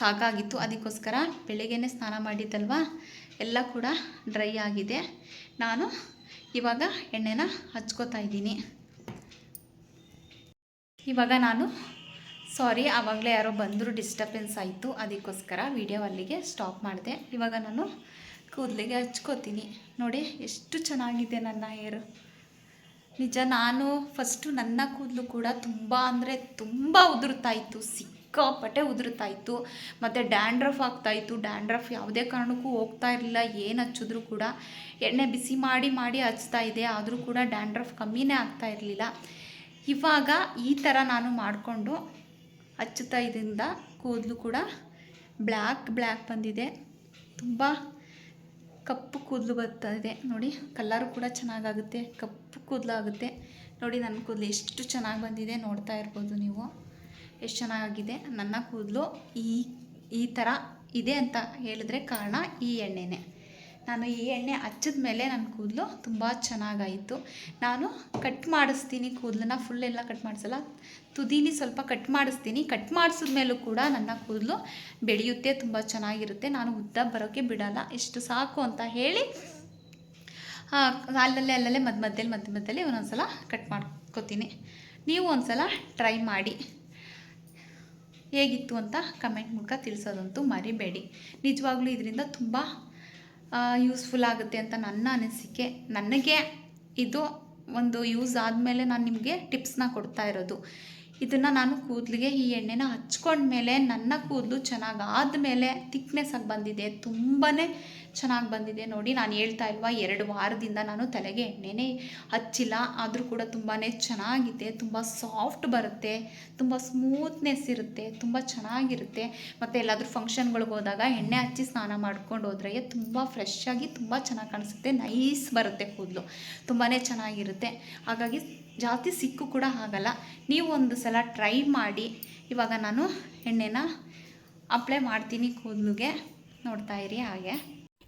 ಸಾಕಾಗಿತ್ತು. ಅದಕ್ಕೋಸ್ಕರ ಬೆಳಗ್ಗೆನೇ ಸ್ನಾನ ಮಾಡಿದ್ದಲ್ವ, ಎಲ್ಲ ಕೂಡ ಡ್ರೈ ಆಗಿದೆ. ನಾನು ಇವಾಗ ಎಣ್ಣೆನ ಹಚ್ಕೋತಾ ಇದ್ದೀನಿ. ಇವಾಗ ನಾನು ಆವಾಗಲೇ ಯಾರೋ ಬಂದರು, ಡಿಸ್ಟರ್ಬೆನ್ಸ್ ಆಯಿತು, ಅದಕ್ಕೋಸ್ಕರ ವಿಡಿಯೋ ಅಲ್ಲಿಗೆ ಸ್ಟಾಪ್ ಮಾಡಿದೆ. ಇವಾಗ ನಾನು ಕೂದಲಿಗೆ ಹಚ್ಕೋತೀನಿ. ನೋಡಿ ಎಷ್ಟು ಚೆನ್ನಾಗಿದೆ ನನ್ನ ಹೇರು. ನಿಜ, ನಾನು ಫಸ್ಟು ನನ್ನ ಕೂದಲು ಕೂಡ ತುಂಬ ಉದುರ್ತಾಯಿತ್ತು, ಸಿಕ್ಕಾಪಟ್ಟೆ ಉದುರ್ತಾಯಿತ್ತು, ಮತ್ತು ಡ್ಯಾಂಡ್ರಫ್ ಆಗ್ತಾಯಿತ್ತು. ಡ್ಯಾಂಡ್ರಫ್ ಯಾವುದೇ ಕಾರಣಕ್ಕೂ ಹೋಗ್ತಾ ಇರಲಿಲ್ಲ. ಏನು ಹಚ್ಚಿದ್ರೂ ಕೂಡ ಎಣ್ಣೆ ಬಿಸಿ ಮಾಡಿ ಹಚ್ತಾ ಇದೆ, ಆದರೂ ಕೂಡ ಡ್ಯಾಂಡ್ರಫ್ ಕಮ್ಮಿನೇ ಆಗ್ತಾ ಇರಲಿಲ್ಲ. ಇವಾಗ ಈ ಥರ ನಾನು ಮಾಡಿಕೊಂಡು ಹಚ್ಚುತ್ತಾ ಇದರಿಂದ ಕೂದಲು ಕೂಡ ಬ್ಲ್ಯಾಕ್ ಬಂದಿದೆ, ತುಂಬ ಕಪ್ಪು ಕೂದಲು ಬರ್ತಾ ಇದೆ. ನೋಡಿ, ಕಲರು ಕೂಡ ಚೆನ್ನಾಗಾಗುತ್ತೆ, ಕಪ್ಪು ಕೂದಲು ಆಗುತ್ತೆ. ನೋಡಿ ನನ್ನ ಕೂದಲು ಎಷ್ಟು ಚೆನ್ನಾಗಿ ಬಂದಿದೆ, ನೋಡ್ತಾ ಇರ್ಬೋದು ನೀವು ಎಷ್ಟು ಚೆನ್ನಾಗಿದೆ ನನ್ನ ಕೂದಲು. ಈ ಥರ ಇದೆ ಅಂತ ಹೇಳಿದ್ರೆ ಕಾರಣ ಈ ಎಣ್ಣೆನೇ. ನಾನು ಈ ಎಣ್ಣೆ ಹಚ್ಚಿದ ಮೇಲೆ ನನ್ನ ಕೂದಲು ತುಂಬ ಚೆನ್ನಾಗಾಯಿತು. ನಾನು ಕಟ್ ಮಾಡಿಸ್ತೀನಿ ಕೂದಲನ್ನ, ಫುಲ್ ಎಲ್ಲ ಕಟ್ ಮಾಡಿಸಲ್ಲ, ತುದೀಲಿ ಸ್ವಲ್ಪ ಕಟ್ ಮಾಡಿಸ್ತೀನಿ. ಕಟ್ ಮಾಡಿಸಿದ್ಮೇಲೂ ಕೂಡ ನನ್ನ ಕೂದಲು ಬೆಳೆಯುತ್ತೆ, ತುಂಬ ಚೆನ್ನಾಗಿರುತ್ತೆ. ನಾನು ಉದ್ದ ಬರೋಕ್ಕೆ ಬಿಡಲ್ಲ, ಇಷ್ಟು ಸಾಕು ಅಂತ ಹೇಳಿ ಅಲ್ಲಲ್ಲೇ ಮಧ್ಯದಲ್ಲಿ ಒಂದೊಂದು ಸಲ ಕಟ್ ಮಾಡ್ಕೋತೀನಿ. ನೀವು ಒಂದು ಸಲ ಟ್ರೈ ಮಾಡಿ, ಹೇಗಿತ್ತು ಅಂತ ಕಮೆಂಟ್ ಮೂಲಕ ತಿಳಿಸೋದಂತೂ ಮರಿಬೇಡಿ. ನಿಜವಾಗ್ಲೂ ಇದರಿಂದ ತುಂಬ ಯೂಸ್ಫುಲ್ ಆಗುತ್ತೆ ಅಂತ ನನ್ನ ಅನಿಸಿಕೆ. ನನಗೆ ಇದು ಒಂದು ಯೂಸ್ ಆದಮೇಲೆ ನಾನು ನಿಮಗೆ ಟಿಪ್ಸ್ನ ಕೊಡ್ತಾ ಇರೋದು. ಇದನ್ನು ನಾನು ಕೂದಲಿಗೆ ಈ ಎಣ್ಣೆನ ಹಚ್ಕೊಂಡ್ಮೇಲೆ ನನ್ನ ಕೂದಲು ಚೆನ್ನಾಗಾದಮೇಲೆ ಥಿಕ್ನೆಸ್ ಆಗಿ ಬಂದಿದೆ, ತುಂಬಾ ಚೆನ್ನಾಗಿ ಬಂದಿದೆ. ನೋಡಿ, ನಾನು ಹೇಳ್ತಾ ಇಲ್ವಾ, 2 ವಾರದಿಂದ ನಾನು ತಲೆಗೆ ಎಣ್ಣೆನೇ ಹಚ್ಚಿಲ್ಲ, ಆದರೂ ಕೂಡ ತುಂಬಾ ಚೆನ್ನಾಗಿದೆ, ತುಂಬ ಸಾಫ್ಟ್ ಬರುತ್ತೆ, ತುಂಬ ಸ್ಮೂತ್ನೆಸ್ ಇರುತ್ತೆ, ತುಂಬ ಚೆನ್ನಾಗಿರುತ್ತೆ. ಮತ್ತು ಎಲ್ಲಾದರೂ ಫಂಕ್ಷನ್ಗಳಿಗೆ ಹೋದಾಗ ಎಣ್ಣೆ ಹಚ್ಚಿ ಸ್ನಾನ ಮಾಡ್ಕೊಂಡು ಹೋದ್ರೆ ತುಂಬ ಫ್ರೆಶ್ ಆಗಿ ತುಂಬ ಚೆನ್ನಾಗಿ ಕಾಣಿಸುತ್ತೆ, ನೈಸ್ ಬರುತ್ತೆ ಕೂದಲು, ತುಂಬಾ ಚೆನ್ನಾಗಿರುತ್ತೆ. ಹಾಗಾಗಿ ಜಾಸ್ತಿ ಸಿಕ್ಕು ಕೂಡ ಆಗಲ್ಲ. ನೀವು ಒಂದು ಸಲ ಟ್ರೈ ಮಾಡಿ. ಇವಾಗ ನಾನು ಎಣ್ಣೆನ ಅಪ್ಲೈ ಮಾಡ್ತೀನಿ ಕೂದಲಿಗೆ, ನೋಡ್ತಾ ಇರಿ ಹಾಗೆ.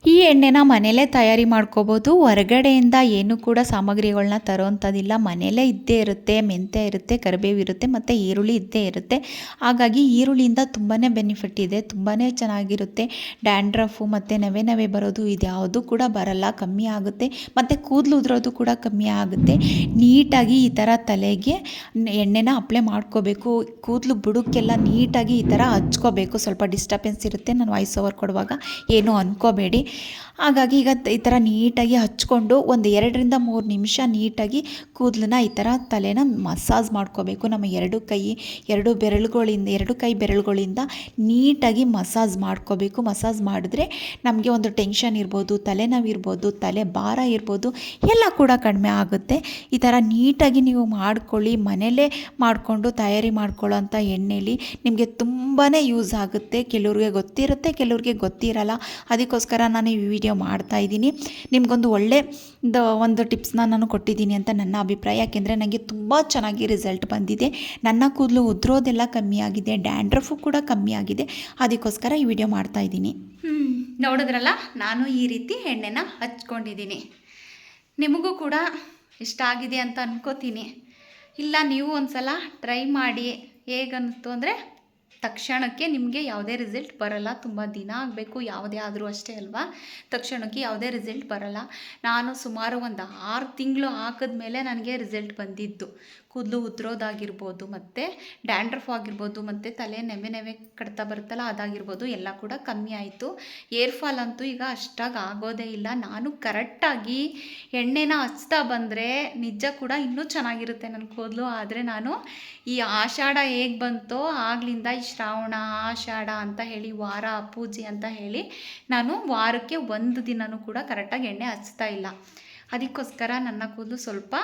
ಈ ಎಣ್ಣೆನ ಮನೆಯಲ್ಲೇ ತಯಾರಿ ಮಾಡ್ಕೋಬೋದು, ಹೊರಗಡೆಯಿಂದ ಏನು ಕೂಡ ಸಾಮಗ್ರಿಗಳನ್ನ ತರೋವಂಥದ್ದಿಲ್ಲ. ಮನೆಯಲ್ಲೇ ಇದ್ದೇ ಇರುತ್ತೆ, ಮೆಂತ್ಯ ಇರುತ್ತೆ, ಕರಿಬೇವು ಇರುತ್ತೆ, ಮತ್ತು ಈರುಳ್ಳಿ ಇದ್ದೇ ಇರುತ್ತೆ. ಹಾಗಾಗಿ ಈರುಳ್ಳಿಯಿಂದ ತುಂಬಾ ಬೆನಿಫಿಟ್ ಇದೆ, ತುಂಬಾ ಚೆನ್ನಾಗಿರುತ್ತೆ. ಡ್ಯಾಂಡ್ರಫು ಮತ್ತು ನವೆ ಬರೋದು ಇದ್ಯಾವುದು ಕೂಡ ಬರಲ್ಲ, ಕಮ್ಮಿ ಆಗುತ್ತೆ. ಮತ್ತು ಕೂದಲು ಉದುರೋದು ಕೂಡ ಕಮ್ಮಿ ಆಗುತ್ತೆ. ನೀಟಾಗಿ ಈ ಥರ ತಲೆಗೆ ಎಣ್ಣೆನ ಅಪ್ಲೈ ಮಾಡ್ಕೋಬೇಕು. ಕೂದಲು ಬುಡಕ್ಕೆಲ್ಲ ನೀಟಾಗಿ ಈ ಥರ ಹಚ್ಕೋಬೇಕು. ಸ್ವಲ್ಪ ಡಿಸ್ಟರ್ಬೆನ್ಸ್ ಇರುತ್ತೆ, ನಾನು ವಾಯ್ಸ್ ಓವರ್ ಕೊಡುವಾಗ ಏನು ಅನ್ಕೋಬೇಡಿ. ಹಾಗಾಗಿ ಈಗ ಈ ಥರ ನೀಟಾಗಿ ಹಚ್ಕೊಂಡು ಒಂದು 2ರಿಂದ 3 ನಿಮಿಷ ನೀಟಾಗಿ ಕೂದಲನ್ನ ಈ ಥರ ತಲೆನ ಮಸಾಜ್ ಮಾಡ್ಕೋಬೇಕು. ನಮ್ಮ 2 ಕೈ ಬೆರಳುಗಳಿಂದ ನೀಟಾಗಿ ಮಸಾಜ್ ಮಾಡ್ಕೋಬೇಕು. ಮಸಾಜ್ ಮಾಡಿದ್ರೆ ನಮಗೆ ಒಂದು ಟೆನ್ಷನ್ ಇರ್ಬೋದು, ತಲೆನೋವು ಇರ್ಬೋದು, ತಲೆ ಭಾರ ಇರ್ಬೋದು, ಎಲ್ಲ ಕೂಡ ಕಡಿಮೆ ಆಗುತ್ತೆ. ಈ ಥರ ನೀಟಾಗಿ ನೀವು ಮಾಡ್ಕೊಳ್ಳಿ. ಮನೆಯಲ್ಲೇ ಮಾಡಿಕೊಂಡು ತಯಾರಿ ಮಾಡ್ಕೊಳ್ಳೋ ಅಂಥ ಎಣ್ಣೆಲಿ ನಿಮಗೆ ತುಂಬಾ ಯೂಸ್ ಆಗುತ್ತೆ. ಕೆಲವ್ರಿಗೆ ಗೊತ್ತಿರುತ್ತೆ, ಕೆಲವ್ರಿಗೆ ಗೊತ್ತಿರಲ್ಲ. ಅದಕ್ಕೋಸ್ಕರ ನಾನು ಈ ವಿಡಿಯೋ ಮಾಡ್ತಾ ಇದ್ದೀನಿ. ನಿಮಗೊಂದು ಒಳ್ಳೆ ಒಂದು ಟಿಪ್ಸ್ನ ನಾನು ಕೊಟ್ಟಿದ್ದೀನಿ ಅಂತ ನನ್ನ ಅಭಿಪ್ರಾಯ. ಯಾಕೆಂದರೆ ನನಗೆ ತುಂಬ ಚೆನ್ನಾಗಿ ರಿಸಲ್ಟ್ ಬಂದಿದೆ. ನನ್ನ ಕೂದಲು ಉದುರೋದೆಲ್ಲ ಕಮ್ಮಿ ಆಗಿದೆ, ಡ್ಯಾಂಡ್ರಫು ಕೂಡ ಕಮ್ಮಿ ಆಗಿದೆ. ಅದಕ್ಕೋಸ್ಕರ ಈ ವಿಡಿಯೋ ಮಾಡ್ತಾ ಇದ್ದೀನಿ. ನೋಡಿದ್ರಲ್ಲ, ನಾನು ಈ ರೀತಿ ಎಣ್ಣೆನ ಹಚ್ಕೊಂಡಿದ್ದೀನಿ. ನಿಮಗೂ ಕೂಡ ಇಷ್ಟ ಆಗಿದೆ ಅಂತ ಅನ್ಕೋತೀನಿ. ಇಲ್ಲ, ನೀವು ಒಂದು ಸಲ ಟ್ರೈ ಮಾಡಿ. ಹೇಗನ್ನಿಸ್ತು ಅಂದರೆ, ತಕ್ಷಣಕ್ಕೆ ನಿಮಗೆ ಯಾವುದೇ ರಿಸಲ್ಟ್ ಬರಲ್ಲ, ತುಂಬ ದಿನ ಆಗಬೇಕು, ಯಾವುದೇ ಆದರೂ ಅಷ್ಟೇ ಅಲ್ವಾ. ತಕ್ಷಣಕ್ಕೆ ಯಾವುದೇ ರಿಸಲ್ಟ್ ಬರಲ್ಲ. ನಾನು ಸುಮಾರು ಒಂದು 6 ತಿಂಗಳು ಹಾಕಿದ್ಮೇಲೆ ನನಗೆ ರಿಸಲ್ಟ್ ಬಂದಿದ್ದು. ಕೂದಲು ಉದುರೋದಾಗಿರ್ಬೋದು ಮತ್ತು ಡ್ಯಾಂಡ್ರಫ್ ಆಗಿರ್ಬೋದು ಮತ್ತು ತಲೆ ನೆವೆ ಕಡ್ತಾ ಬರುತ್ತಲ್ಲ ಅದಾಗಿರ್ಬೋದು ಎಲ್ಲ ಕೂಡ ಕಮ್ಮಿ ಆಯಿತು. ಏರ್ ಫಾಲ್ ಅಂತೂ ಈಗ ಅಷ್ಟಾಗಿ ಆಗೋದೇ ಇಲ್ಲ. ನಾನು ಕರೆಕ್ಟಾಗಿ ಎಣ್ಣೆನ ಹಚ್ತಾ ಬಂದರೆ ನಿಜ ಕೂಡ ಇನ್ನೂ ಚೆನ್ನಾಗಿರುತ್ತೆ ನನ್ನ ಕೂದಲು. ಆದರೆ ನಾನು ಈ ಆಷಾಢ ಹೇಗೆ ಬಂತೋ ಆಗ್ಲಿಂದ ಈ ಶ್ರಾವಣ ಆಷಾಢ ಅಂತ ಹೇಳಿ ವಾರ ಪೂಜೆ ಅಂತ ಹೇಳಿ ನಾನು ವಾರಕ್ಕೆ 1 ದಿನವೂ ಕೂಡ ಕರೆಕ್ಟಾಗಿ ಎಣ್ಣೆ ಹಚ್ತಾ ಇಲ್ಲ. ಅದಕ್ಕೋಸ್ಕರ ನನ್ನ ಕೂದಲು ಸ್ವಲ್ಪ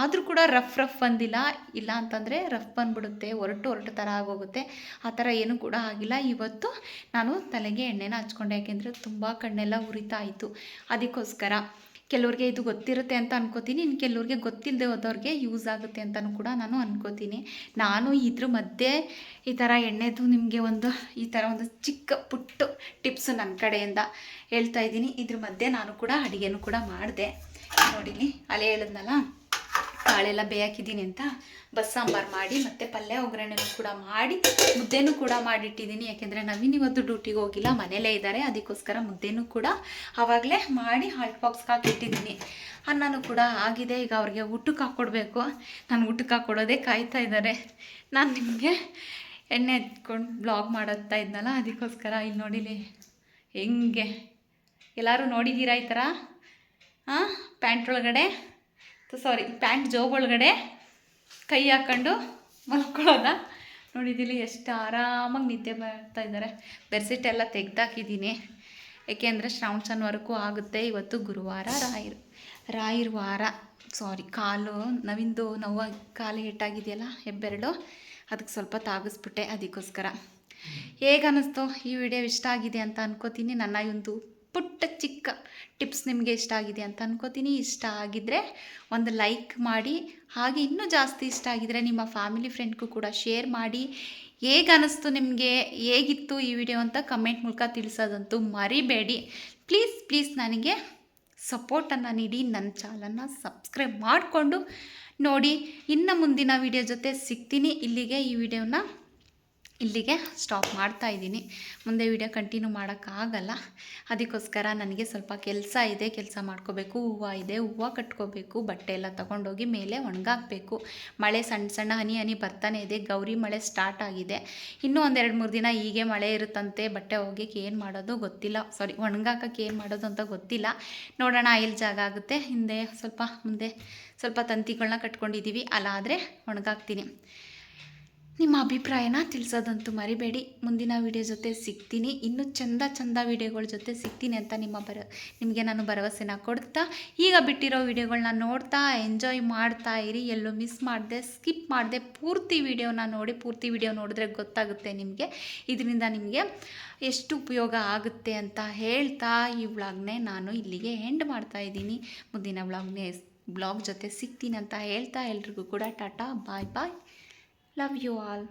ಆದರೂ ಕೂಡ ರಫ್ ಬಂದಿಲ್ಲ. ಇಲ್ಲ ಅಂತಂದರೆ ರಫ್ ಬಂದ್ಬಿಡುತ್ತೆ, ಒರಟು ಥರ ಆಗೋಗುತ್ತೆ. ಆ ಥರ ಏನೂ ಕೂಡ ಆಗಿಲ್ಲ. ಇವತ್ತು ನಾನು ತಲೆಗೆ ಎಣ್ಣೆನ ಹಚ್ಕೊಂಡೆ, ಯಾಕೆಂದರೆ ತುಂಬ ಕಣ್ಣೆಲ್ಲ ಉರಿತಾ ಇತ್ತು. ಅದಕ್ಕೋಸ್ಕರ ಕೆಲವ್ರಿಗೆ ಇದು ಗೊತ್ತಿರುತ್ತೆ ಅಂತ ಅನ್ಕೋತೀನಿ, ಇನ್ನು ಕೆಲವ್ರಿಗೆ ಗೊತ್ತಿಲ್ಲದೆ ಹೋದವ್ರಿಗೆ ಯೂಸ್ ಆಗುತ್ತೆ ಅಂತಲೂ ಕೂಡ ನಾನು ಅನ್ಕೋತೀನಿ. ನಾನು ಇದ್ರ ಮಧ್ಯೆ ಈ ಥರ ಎಣ್ಣೆದು ನಿಮಗೆ ಈ ಥರ ಒಂದು ಚಿಕ್ಕ ಪುಟ್ಟು ಟಿಪ್ಸು ನನ್ನ ಕಡೆಯಿಂದ ಹೇಳ್ತಾ ಇದ್ದೀನಿ. ಇದ್ರ ಮಧ್ಯೆ ನಾನು ಕೂಡ ಅಡುಗೆನೂ ಕೂಡ ಮಾಡಿದೆ. ನೋಡಿಲಿ, ಅಲೆ ಹೇಳಿದ್ನಲ್ಲ ಕಾಳೆಲ್ಲ ಬೇಯಾಕಿದ್ದೀನಿ ಅಂತ ಬಸ್ಸಾಂಬಾರು ಮಾಡಿ ಮತ್ತು ಪಲ್ಯ ಒಗ್ಗರಣೆನೂ ಕೂಡ ಮಾಡಿ ಮುದ್ದೆನೂ ಕೂಡ ಮಾಡಿಟ್ಟಿದ್ದೀನಿ. ಯಾಕೆಂದರೆ ನವೀನ್ ಇವತ್ತು ಡ್ಯೂಟಿಗೆ ಹೋಗಿಲ್ಲ, ಮನೇಲೇ ಇದ್ದಾರೆ. ಅದಕ್ಕೋಸ್ಕರ ಮುದ್ದೆನೂ ಕೂಡ ಆವಾಗಲೇ ಮಾಡಿ ಹಾಟ್ ಬಾಕ್ಸ್ಗೆ ಹಾಕಿಟ್ಟಿದ್ದೀನಿ. ಅನ್ನನೂ ಕೂಡ ಆಗಿದೆ. ಈಗ ಅವ್ರಿಗೆ ಊಟಕ್ಕೆ ಹಾಕ್ಕೊಡ್ಬೇಕು. ನಾನು ಊಟಕ್ಕೆ ಹಾಕ್ಕೊಡೋದೇ ಕಾಯ್ತಾ ಇದ್ದಾರೆ. ನಾನು ನಿಮಗೆ ಎಣ್ಣೆ ಎತ್ಕೊಂಡು ಬ್ಲಾಗ್ ಮಾಡುತ್ತಾ ಇದ್ನಲ್ಲ, ಅದಕ್ಕೋಸ್ಕರ ಇಲ್ಲಿ ನೋಡಿಲಿ ಹೆಂಗೆ ಎಲ್ಲರೂ ನೋಡಿದ್ದೀರಾ ಈ ಥರ ಪ್ಯಾಂಟ್ ಒಳಗಡೆ ಪ್ಯಾಂಟ್ ಜೋಬ್ ಒಳಗಡೆ ಕೈ ಹಾಕ್ಕೊಂಡು ಮಲ್ಕೊಳ್ಳೋದ ನೋಡಿದ್ದೀನಿ. ಎಷ್ಟು ಆರಾಮಾಗಿ ನಿದ್ದೆ ಬರ್ತಾ ಇದ್ದಾರೆ. ಬೆಡ್ಶೀಟ್ ಎಲ್ಲ ತೆಗ್ದಾಕಿದ್ದೀನಿ, ಏಕೆಂದರೆ ಶ್ರಾವಣವರೆಗೂ ಆಗುತ್ತೆ. ಇವತ್ತು ಗುರುವಾರ ರಾಯರ ವಾರ. ಕಾಲು ನವಿಂದು ಕಾಲು ಏಟಾಗಿದೆಯಲ್ಲ ಹೆಬ್ಬೆರಳು, ಅದಕ್ಕೆ ಸ್ವಲ್ಪ ತಾಗಿಸ್ಬಿಟ್ಟೆ. ಅದಕ್ಕೋಸ್ಕರ ಹೇಗೆ ಅನ್ನಿಸ್ತು ಈ ವಿಡಿಯೋ? ಇಷ್ಟ ಆಗಿದೆ ಅಂತ ಅನ್ಕೋತೀನಿ. ನನ್ನ ಒಂದು ಪುಟ್ಟ ಚಿಕ್ಕ ಟಿಪ್ಸ್ ನಿಮಗೆ ಇಷ್ಟ ಆಗಿದೆ ಅಂತ ಅನ್ಕೋತೀನಿ. ಇಷ್ಟ ಆಗಿದ್ದರೆ ಒಂದು ಲೈಕ್ ಮಾಡಿ, ಹಾಗೆ ಇನ್ನೂ ಜಾಸ್ತಿ ಇಷ್ಟ ಆಗಿದರೆ ನಿಮ್ಮ ಫ್ಯಾಮಿಲಿ ಫ್ರೆಂಡ್ಗೂ ಕೂಡ ಶೇರ್ ಮಾಡಿ. ಹೇಗೆ ಅನ್ನಿಸ್ತು ನಿಮಗೆ, ಹೇಗಿತ್ತು ಈ ವಿಡಿಯೋ ಅಂತ ಕಮೆಂಟ್ ಮೂಲಕ ತಿಳಿಸೋದಂತೂ ಮರಿಬೇಡಿ. ಪ್ಲೀಸ್ ನನಗೆ ಸಪೋರ್ಟನ್ನು ನೀಡಿ, ನನ್ನ ಚಾನಲನ್ನು ಸಬ್ಸ್ಕ್ರೈಬ್ ಮಾಡಿಕೊಂಡು ನೋಡಿ. ಇನ್ನು ಮುಂದಿನ ವಿಡಿಯೋ ಜೊತೆ ಸಿಗ್ತೀನಿ. ಇಲ್ಲಿಗೆ ಈ ವಿಡಿಯೋನ ಸ್ಟಾಪ್ ಮಾಡ್ತಾ ಇದ್ದೀನಿ. ಮುಂದೆ ವಿಡಿಯೋ ಕಂಟಿನ್ಯೂ ಮಾಡೋಕ್ಕಾಗಲ್ಲ. ಅದಕ್ಕೋಸ್ಕರ ನನಗೆ ಸ್ವಲ್ಪ ಕೆಲಸ ಮಾಡ್ಕೋಬೇಕು. ಹೂವು ಇದೆ, ಹೂವು ಕಟ್ಕೋಬೇಕು. ಬಟ್ಟೆ ಎಲ್ಲ ತೊಗೊಂಡೋಗಿ ಮೇಲೆ ಒಣಗಾಕಬೇಕು. ಮಳೆ ಸಣ್ಣ ಹನಿ ಬರ್ತಾನೆ ಇದೆ. ಗೌರಿ ಮಳೆ ಸ್ಟಾರ್ಟ್ ಆಗಿದೆ. ಇನ್ನೂ 1-2-3 ದಿನ ಹೀಗೆ ಮಳೆ ಇರುತ್ತಂತೆ. ಬಟ್ಟೆ ಹೋಗೋಕ್ಕೆ ಏನು ಮಾಡೋದು ಗೊತ್ತಿಲ್ಲ, ಒಣಗಾಕಕ್ಕೆ ಏನು ಮಾಡೋದು ಅಂತ ಗೊತ್ತಿಲ್ಲ. ನೋಡೋಣ ಎಲ್ಲಿ ಜಾಗ ಆಗುತ್ತೆ. ಮುಂದೆ ಸ್ವಲ್ಪ ತಂತಿಗಳನ್ನ ಕಟ್ಕೊಂಡಿದ್ದೀವಿ, ಅಲ್ಲಾದರೆ ಒಣಗಾಕ್ತೀನಿ. ನಿಮ್ಮ ಅಭಿಪ್ರಾಯನ ತಿಳಿಸೋದಂತೂ ಮರಿಬೇಡಿ. ಮುಂದಿನ ವಿಡಿಯೋ ಜೊತೆ ಸಿಗ್ತೀನಿ. ಇನ್ನೂ ಚಂದ ವಿಡಿಯೋಗಳ ಜೊತೆ ಸಿಗ್ತೀನಿ ಅಂತ ನಿಮಗೆ ನಾನು ಭರವಸೆನ ಕೊಡ್ತಾ, ಈಗ ಬಿಟ್ಟಿರೋ ವಿಡಿಯೋಗಳನ್ನ ನೋಡ್ತಾ ಎಂಜಾಯ್ ಮಾಡ್ತಾ ಇರಿ. ಎಲ್ಲೂ ಮಿಸ್ ಮಾಡಿದೆ, ಸ್ಕಿಪ್ ಮಾಡಿದೆ, ಪೂರ್ತಿ ವಿಡಿಯೋನ ನೋಡಿ. ಪೂರ್ತಿ ವಿಡಿಯೋ ನೋಡಿದ್ರೆ ಗೊತ್ತಾಗುತ್ತೆ ನಿಮಗೆ, ಇದರಿಂದ ನಿಮಗೆ ಎಷ್ಟು ಉಪಯೋಗ ಆಗುತ್ತೆ ಅಂತ ಹೇಳ್ತಾ ಈ ವ್ಲಾಗ್ನೇ ನಾನು ಇಲ್ಲಿಗೆ ಎಂಡ್ ಮಾಡ್ತಾ ಇದ್ದೀನಿ. ಮುಂದಿನ ವ್ಲಾಗ್ ಜೊತೆ ಸಿಗ್ತೀನಿ ಅಂತ ಹೇಳ್ತಾ ಎಲ್ರಿಗೂ ಕೂಡ ಟಾಟಾ, ಬಾಯ್. Love you all.